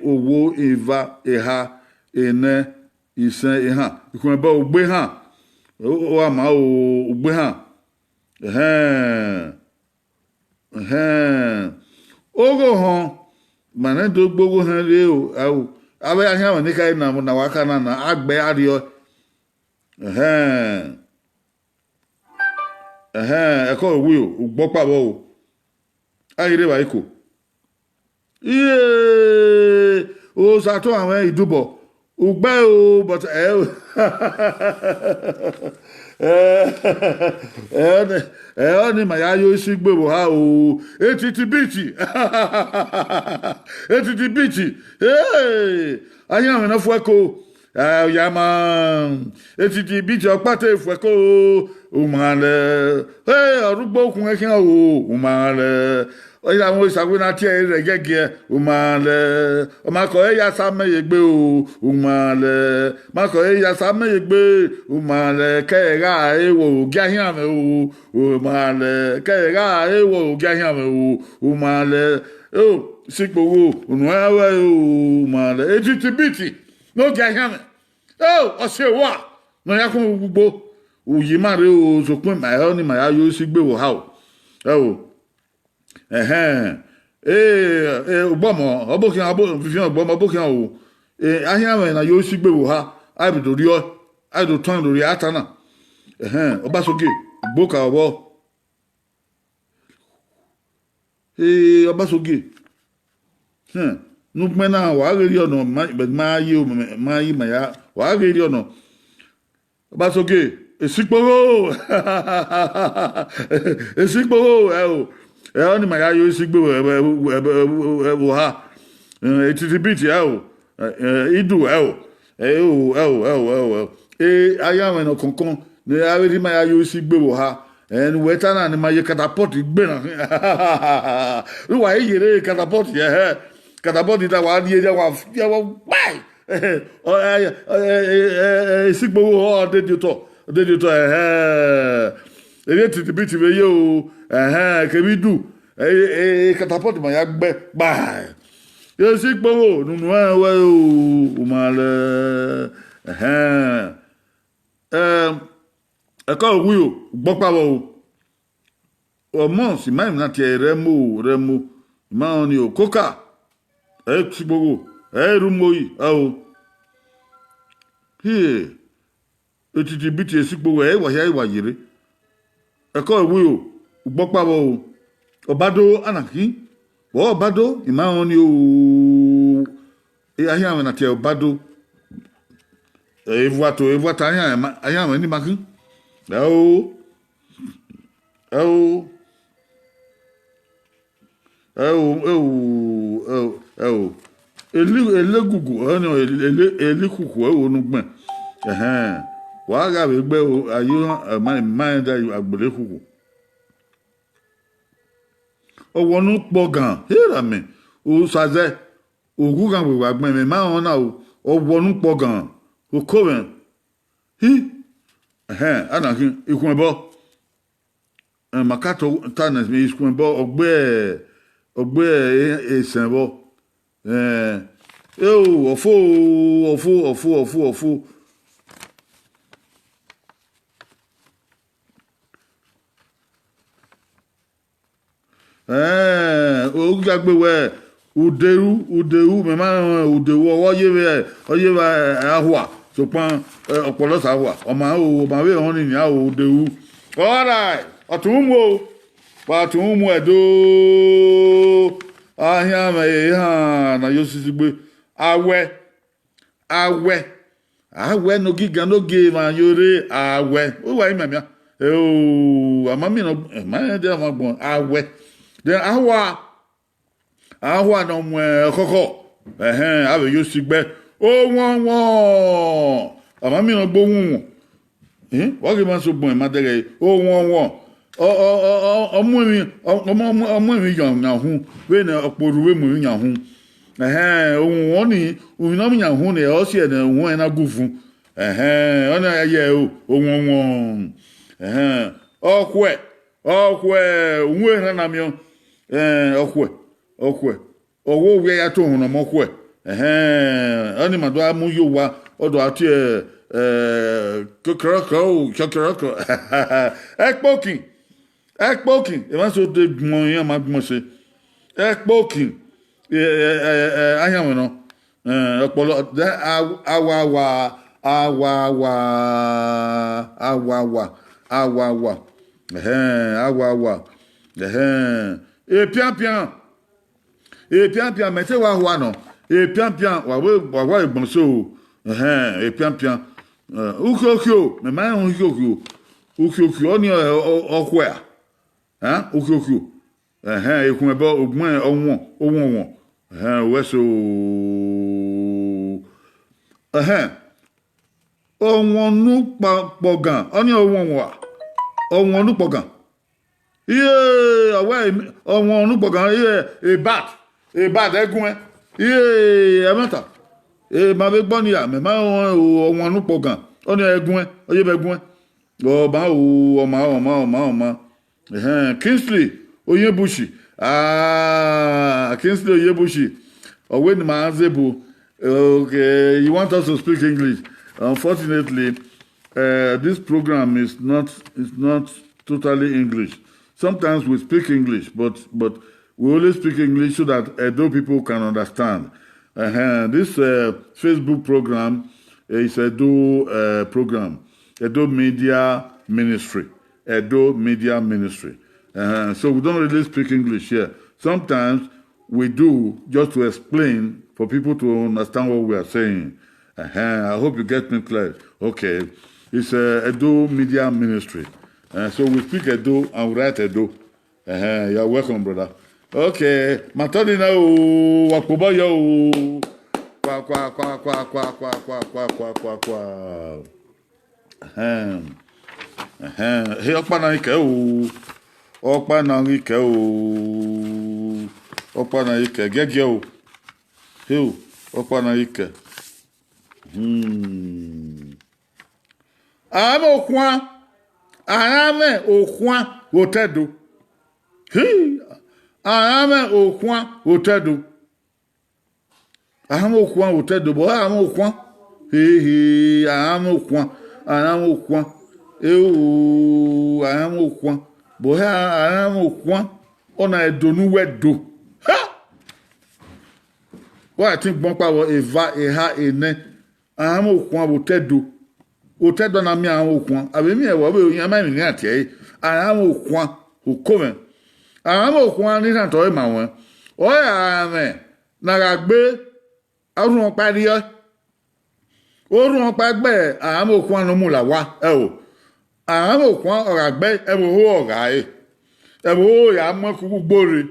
owo iva eha ene isen eha ikwen bo gbe ha o ama o gbe ha ogo hon mana do gbogbo han re awe ahia ni kai na waka na agbe ario eko wi ugbo pabo ayire ba iko o sa to àwọn idubo ugbe but ni maya yo si gbebo ha etiti bichi anya na fueko ya ma etiti bichi opate fueko umale orugbo kun ekin umale oya mo isagun na ti ere gege umale o ma ko ya sameye gbe umale ma ko ya sameye gbe umale ke ga ewo gahian me umale ke ga ewo gahian me umale sikpowo unu awe umale ejiti biti no gahian me o se wa no ya ko gbogbo uyi mare o so pin ma ni ma ya yo si gbe wo ha o ogbomo obokin abo fi ogbomo obokin o ahia we na yo si gbe wo ha ai bi do rio ai do ton do ri atana Obasoge gboka obo Obasoge nugbe na wa ri ona ma yi ma ya wa ri ona Obasoge esikporo ni ma ya yo esikpo wo ha etiti biti idu aya we no konkon ni aweri ma ya yo esikpo wo ha en wetana ni ma ye catapult gbe na wa yere catapult catapult da wa die wa bai esikpo wo de to ere titi biti we yo kebi du catapult ma ya gbe bai yo esikpo wo nunu we o ma le ẹ̀kọ́ òwúyò gbọ́pàwọ̀ ọmọ sí máa ìmìnà tí rẹmú ìmáwọn ni ò kókà tí gbogbo rúmọ́yì ọ́ ètìtì bí ti èsì gbogbo wàyá ìwà yìí ẹ̀kọ́ òwúyò gbọ́pàwọ̀ ọ̀bádó ànàkí wọ́n ọ̀bádó ìmáwọn ni ò ahíà ìmìnà tí ọ̀bádó evuata ahíà ìmìnà ní makí elegugu ono elikuku onugbe wa ga be gbe ayo ma da agbelekuku owonu po gan hera me o saze ogu gan we wa gbe me ma ona owonu po gan o kowen anakin ikun ebo makato tanes mi ikun ebo ogbe esen bo ọfọ ogagbe we uderu me ma uderu owo yewe ahwa so pan ọpọlọ sahwa o ma we hon ni awo uderu alright atunmu edo ahia me ha na yosisigbe awe no giga no ge ma yore awe o wa imamia amami no ma de ma gbon awe then ahwa no mu koko abe yosigbe o won amami no gbohun wa ge ma so gbon ma dere o won ọmọ mi yan hu we na oporuwe mu yan hu ohun won ni ohun na mi yan hu ne o se na won na gufu ona ye ohun okwe ohun na na mi okwe owo we ya to ohun na mokwe oni ma do amu yo wa odo ati kokroko ekpokin e ma so de gbon yan ma gbon se ekpokin ahia we no opolo awawa pian mete wa hwa no pian wa egbon so pian ukokyo me ma hun ukokyo oni okwe ukokyo ekun ebo ogbon owon weso owon nu pogan oni owon nu pogan owon nu pogan a bat egun emeta ma be gbon ni ya me ma owon nu pogan oni egun oye begun ba o Kingsley Oyebushi Kingsley Oyebushi when ma zebu okay you want us to speak English unfortunately this program is not totally English. Sometimes we speak English, but we only speak English so that Edo people can understand. This Facebook program is Edo program, Edo Media Ministry, Edo Media Ministry. So we don't really speak English here. Sometimes we do just to explain for people to understand what we are saying. I hope you get me clear. Okay. It's Edo Media Ministry. So we speak Edo and we write Edo. You're welcome, brother. Okay. Matoni na o wakuba yo. Kwa kwa kwa kwa kwa kwa kwa kwa kwa kwa kwa. Hey, okpa na ike o. Okpa na ike o. Okpa na ike gege o. Hey, okpa na ike. Ame okwa. Ame okwa wotedo. Ame okwa wotedo. Ame okwa wotedo. Bo ame okwa. Ame okwa. Ame okwa. Ame okwa. Bo ame okwa. Ona edonu wedo. What I think bon power eva eha ene. Ame okwa wotedo. Wotedo na mi ame okwa. Abe mi e wo be oyin ma mi ni atie. Ame okwa okome. Ame okwa ni san to e ma won. O ya ame na ga gbe arun pa ri orun pa gbe ame okwa no mu la wa o. Ame okwa o ga gbe e bo ho o ga e. E bo ho ya mo ku gbore.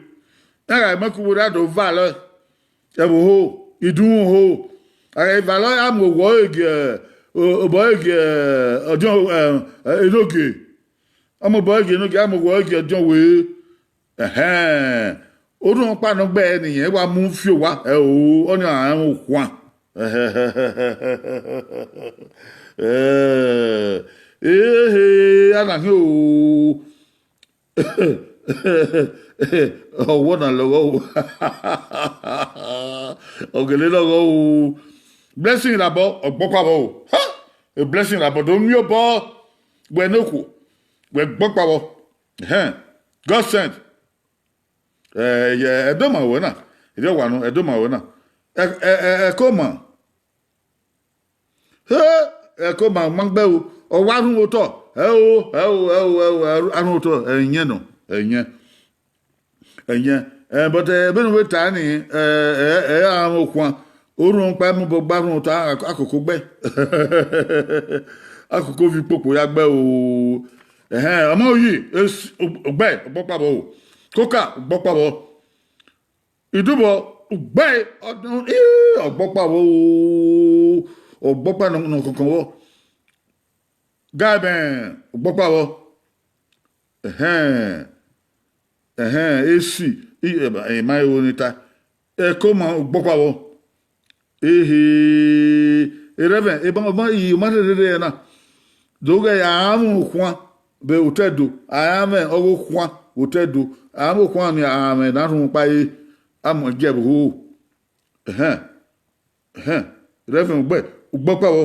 Na ga mo ku bo da do va lo. E bo ho idun ho. Ara va lo ya mo wo ege oboge ojo eloge amo boge no ge amo wo ge ojo we orun pa no gbe eniyan wa mu fi wa o ni àwọn okwan ana hi o ọwọ́ náà lọ́wọ́ ọ̀gẹ̀lẹ̀ lọ́wọ́ o blessing làbọ̀ ọ̀gbọ́pàbọ̀ o a blessing làbọ̀ tó ń yóò bọ́ gbẹ̀nọ́kù gbẹ̀gbọ́pàbọ̀ God sent ẹ̀dọ́màwọ̀ náà ìdíwànú ẹ̀dọ́màwọ̀ náà ẹ̀kọ́ mọ̀ máa ń gbẹ́ o ọwọ́ arún otọ́ arún otọ́ ẹ̀yẹn nù ẹ̀yẹn but bẹ́ẹ̀ ni wọ́n ta ni àwọn okùn orun pa mú bọ gbárùn ta àkókò gbẹ́ àkókò fi pòpò ya gbẹ́ o ọmọ yìí ọgbẹ́ ọgbọ́pàbọ̀ o kókà ọgbọ́pàbọ̀ ìdúbọ̀ ọgbẹ́ ọdún ọgbọ́pàbọ̀ o ọgbọ́pà nà kankan wọ́ gáàbẹ̀ ọgbọ́pàbọ̀ èsì ìmá ìwò níta ẹ̀kọ́ mọ̀ ọgbọ́pàbọ̀ irebe eba yi umarere na doga ya amu kwa be utedu ayame owo kwa utedu amu kwa mi ame na run pa yi amu jebu irebe ugbo pa wo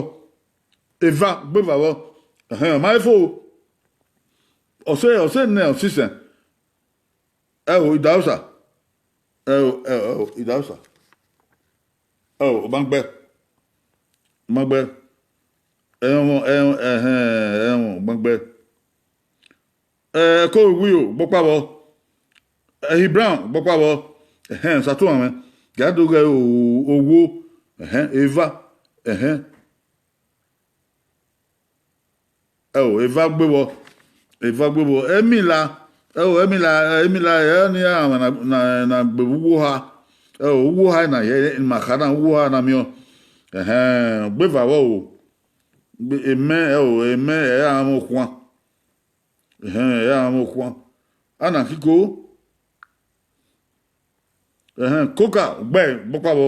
eva gbe ba wo ma fo ose ne osisen idausa idausa magbe magbe ko wi o gbopabo Brown gbopabo satu àwọn gado ge owó eva eva gbebo emila ni na gbewu ha owó ha na ye makana owó ha na mio gbeva wo eme amokwa amokwa ana kiko koka gbe bopabo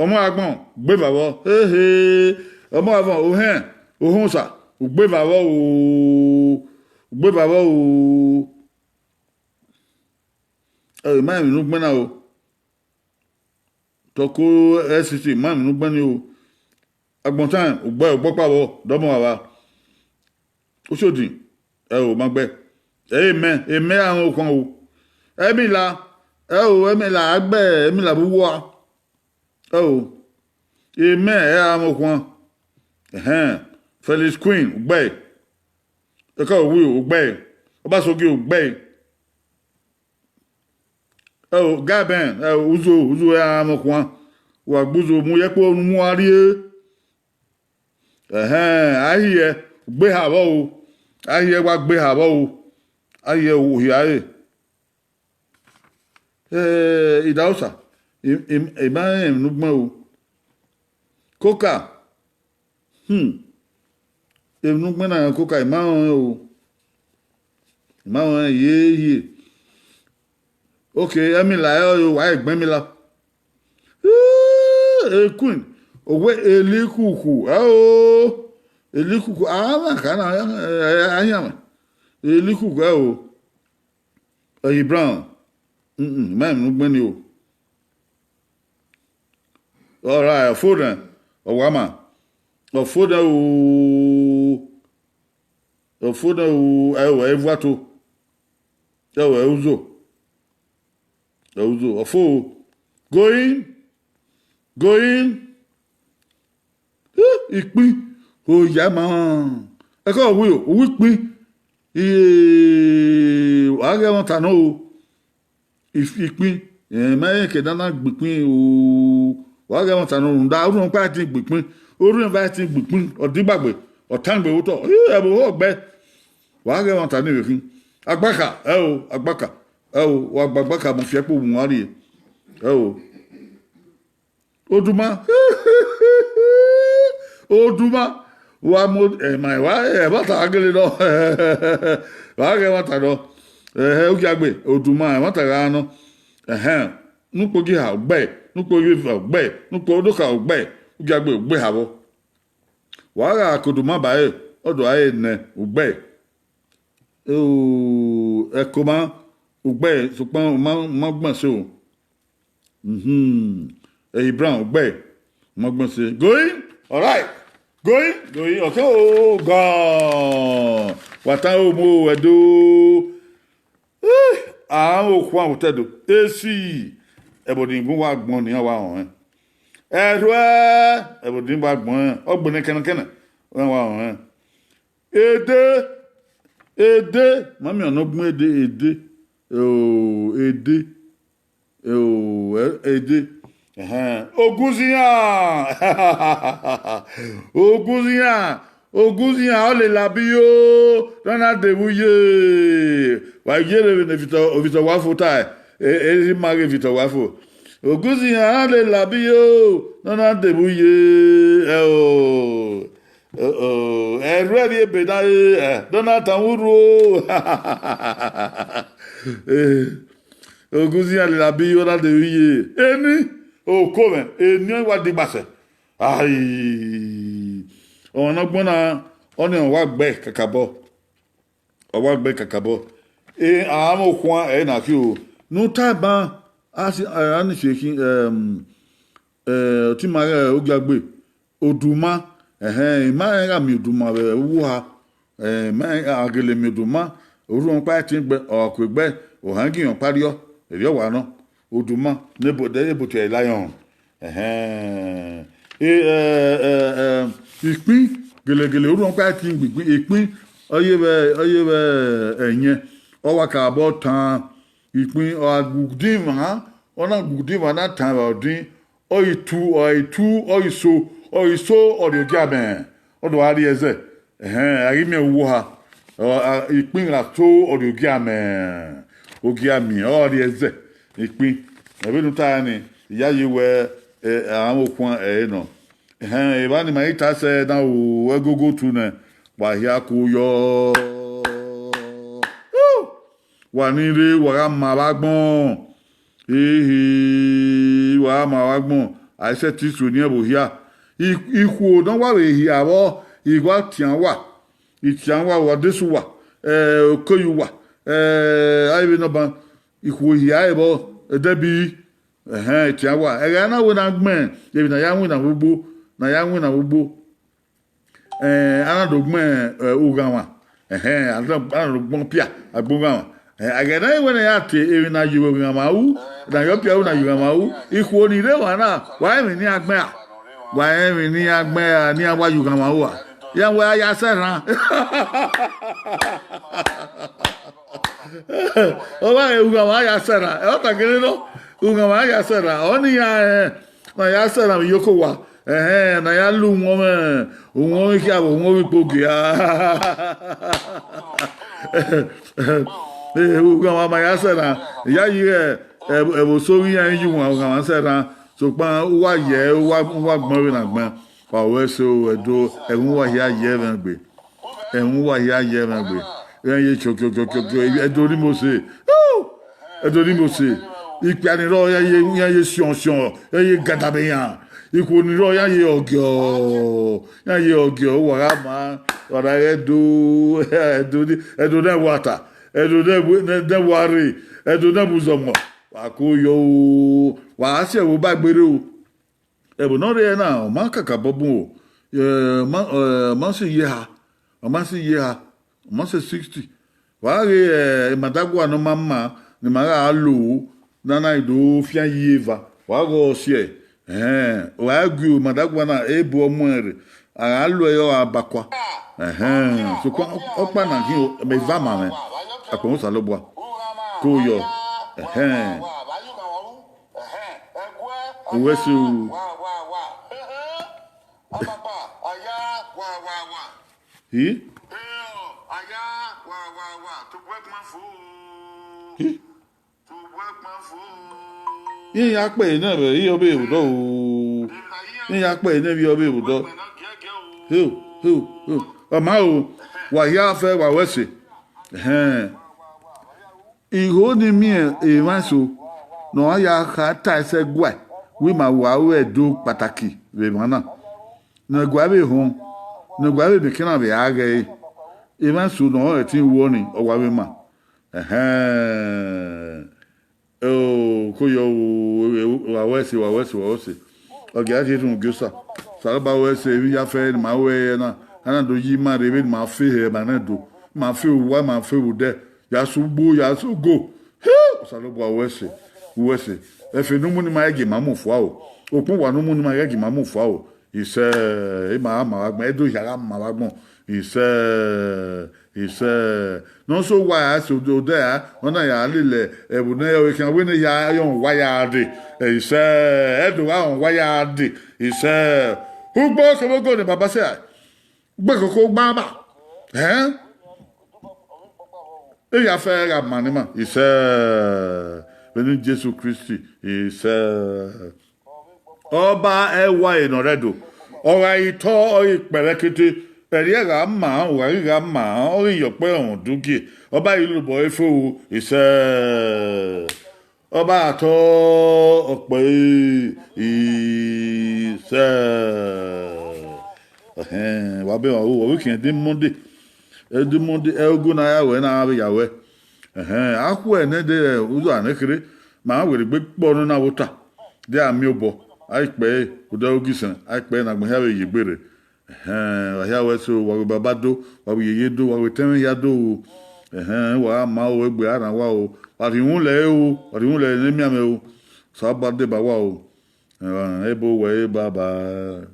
ọmọ agbon gbeva wo ọmọ agbon ohun sa gbeva wo ma mi nu gbena o toko SCC ma mi nu gbeni o agbontan ogbo pabo domo wa Oshodi. Magbe. Amen. Amen an okon o. Emila. Emila agbe, Emila buwa. Amen an okon. Felix Queen, ugbe. Eka owi ugbe. Obasogi ugbe. Gaben, uzo an okon. Wa gbuzo mu yepo mu ari. Ahiye gbe habo o. Ahiye wa gbe habo o. Ahiye o hiaye. Idausa. Eba nugbon o. Coca. Nugbon na coca ima o. Ima ye. Okay, Emila yo wa egben mi la. Queen. Owe elikuku. Elikuku. Kana ayama. Elikuku Brown. Man, nugbeni o. All right, Foden. Owama. Foden o. Foden o. Evuato. Uzo. Ofo. Going. Ìpín òyà máa ẹ̀kọ́ òwe o òwe pín ààrẹ wọn tàná o ìpín mẹ́rin kẹ̀dáná gbìpín o ààrẹ wọn tàná òun dá orúkọ pé àti gbìpín orúkọ pé àti gbìpín ọ̀dígbàgbé ọ̀tàǹgbè wótọ́ ẹ̀bùn ọ̀gbẹ́ ààrẹ wọn tàná ìrèfín agbáka agbáka agbáka mo fi ẹ́pọ̀ wùn wá rí Oduma wa mo mai wa ba ta agele no wa ge wa ta no o jagbe Oduma wa ta ga no nu po gi ha gbe nu po gi fa gbe nu po do ka gbe o jagbe gbe ha bo wa ga Koduma ba odo aye ne gbe ekoma gbe so pon ma gbon se o Brown gbe ma gbon se going all right. Going. Okay, God. What I mo edo. Okun awotedo. Esi. Ebodin bu wa gbon ni wa won. Ebodin bu gbon. Ogbon kenekene. Wa won. Ede. Mami onogbon ede. Ede. Ogunziyan o le labi yo dona debouye wa yele ne Victor Wafo tai e mari Victor Wafo Ogunziyan o le labi yo dona debouye ready ebe na dona tanwuru Ogunziyan le labi yo dona debouye eni come eni wa digbase ai ona gbona oni wa gbe kakabo amo kwa na ki o no taba asi ani shekin ti mare o gbagbe Oduma ma ra mi Oduma wu ha ma agele mi Oduma orun pa ti gbe okugbe o hangiyan pario eri o wa no Oduma nebo te lion ìpín gèlègèlè orun pa ti gbìgbì ìpín oye be ẹ̀yẹn o wa ka bo tan ìpín o agudin ma ona gudin ma na tan odin o itu o iso o de gaben o do ari eze ari mi wo ha ìpín la to o de gamen o gami o ri eze ìpín ebenu ta ni iya yewe àwọn okun no eba ni mai ta se na o egogo tu ne wa hia ku yo wa ni re wa ma ba gbon wa ma wa gbon aise ti su ni ebo hia iku don wa we hia bo igwa tian wa desu wa koyu wa ai be no ban iku hia ebo debi tian wa na we na gbon debi na ya wi na gbogbo anadogben uganwa Ando bon pia agbonga. Agena when ya te e na yugo ngamawu, na yo pia na yugo ngamawu, iku oni re wa na, wa mi ni agbe a. Wa mi ni agbe a ni awa yugo ngamawu a. Ya wa ya se ran. O wa yugo ngamawu ya se ran. E o ta kire no. Yugo ngamawu ya se ran. Oni ya na ya se ran yoko wa. Na ya lu nwo ki abo nwo wi pogi ya. Uga ma ya sera ya yi e bo so wi an yi won uga ma sera so pa wa ye wa gbon we na gbon pa we so edo ehun wa ya ye ran gbe ehun wa ya ye ran gbe ye chokyo edo ni mo se ipe ani ro ya ye sion ye gadabe yan iku ni ro ya ye ogyo wa ma ora edo na water edo de wari edo na buzomo wa ko yo wa se wo ba gbere o ebo no re na o ma kaka bobun o ma se ye ha ma se 60 wa re madagwa no mama ni mara alu nana ido fia yeva wa go sie wa gu madagwa na ebo omuere alu yo abakwa so kwa opa na ki me va ma me akon sa lo boa ko yo wesu hi yin ya pe na be yi obe ibudo o yin ya pe na bi obe ibudo o ma o wa ya fe wa wese iho ni mi e maso no ya ka ta se gwa wi ma wa we do pataki we mana na gwa be hon na gwa be kina be age e maso no e tin wo ni o wa we ma ko yo wa wese o ga je tun gyosa salaba wese wi ya fe ma we na ana do yi ma re be ma fe he ma na do ma fe wa ma fe wo de ya so go salaba wese efe no mu ni ma ge ma mu fo o opun wa no mu ni ma ge ma mu fo o ise e ma wa edo yara ma wa gbon ise no so why so do there ona ya lile ebu na we kan we na ya yon wire de ise edo wa on wire de ise ugbo so go ni baba se gbe koko gba ba e ya fe ga manima ise benu Jesus Christ ise ọba ewa inoredo ora ito o iperekete eri ga ma wa ga ma o yo pe on duki ọba ilu bo efo ise ọba ato ope ise wa be o weekend din Monday ego na ya we na be ya we akwu ene de uzo anekere ma were gbe ponu na wota de ami obo aipe uda ogisan aipe na gbe ha we yigbere wa ya we so wa baba do wa yeye do wa ten ya do wa ma o egbe ara wa o wa ri hun le ni mi ame o so ba de ba wa o ebo we baba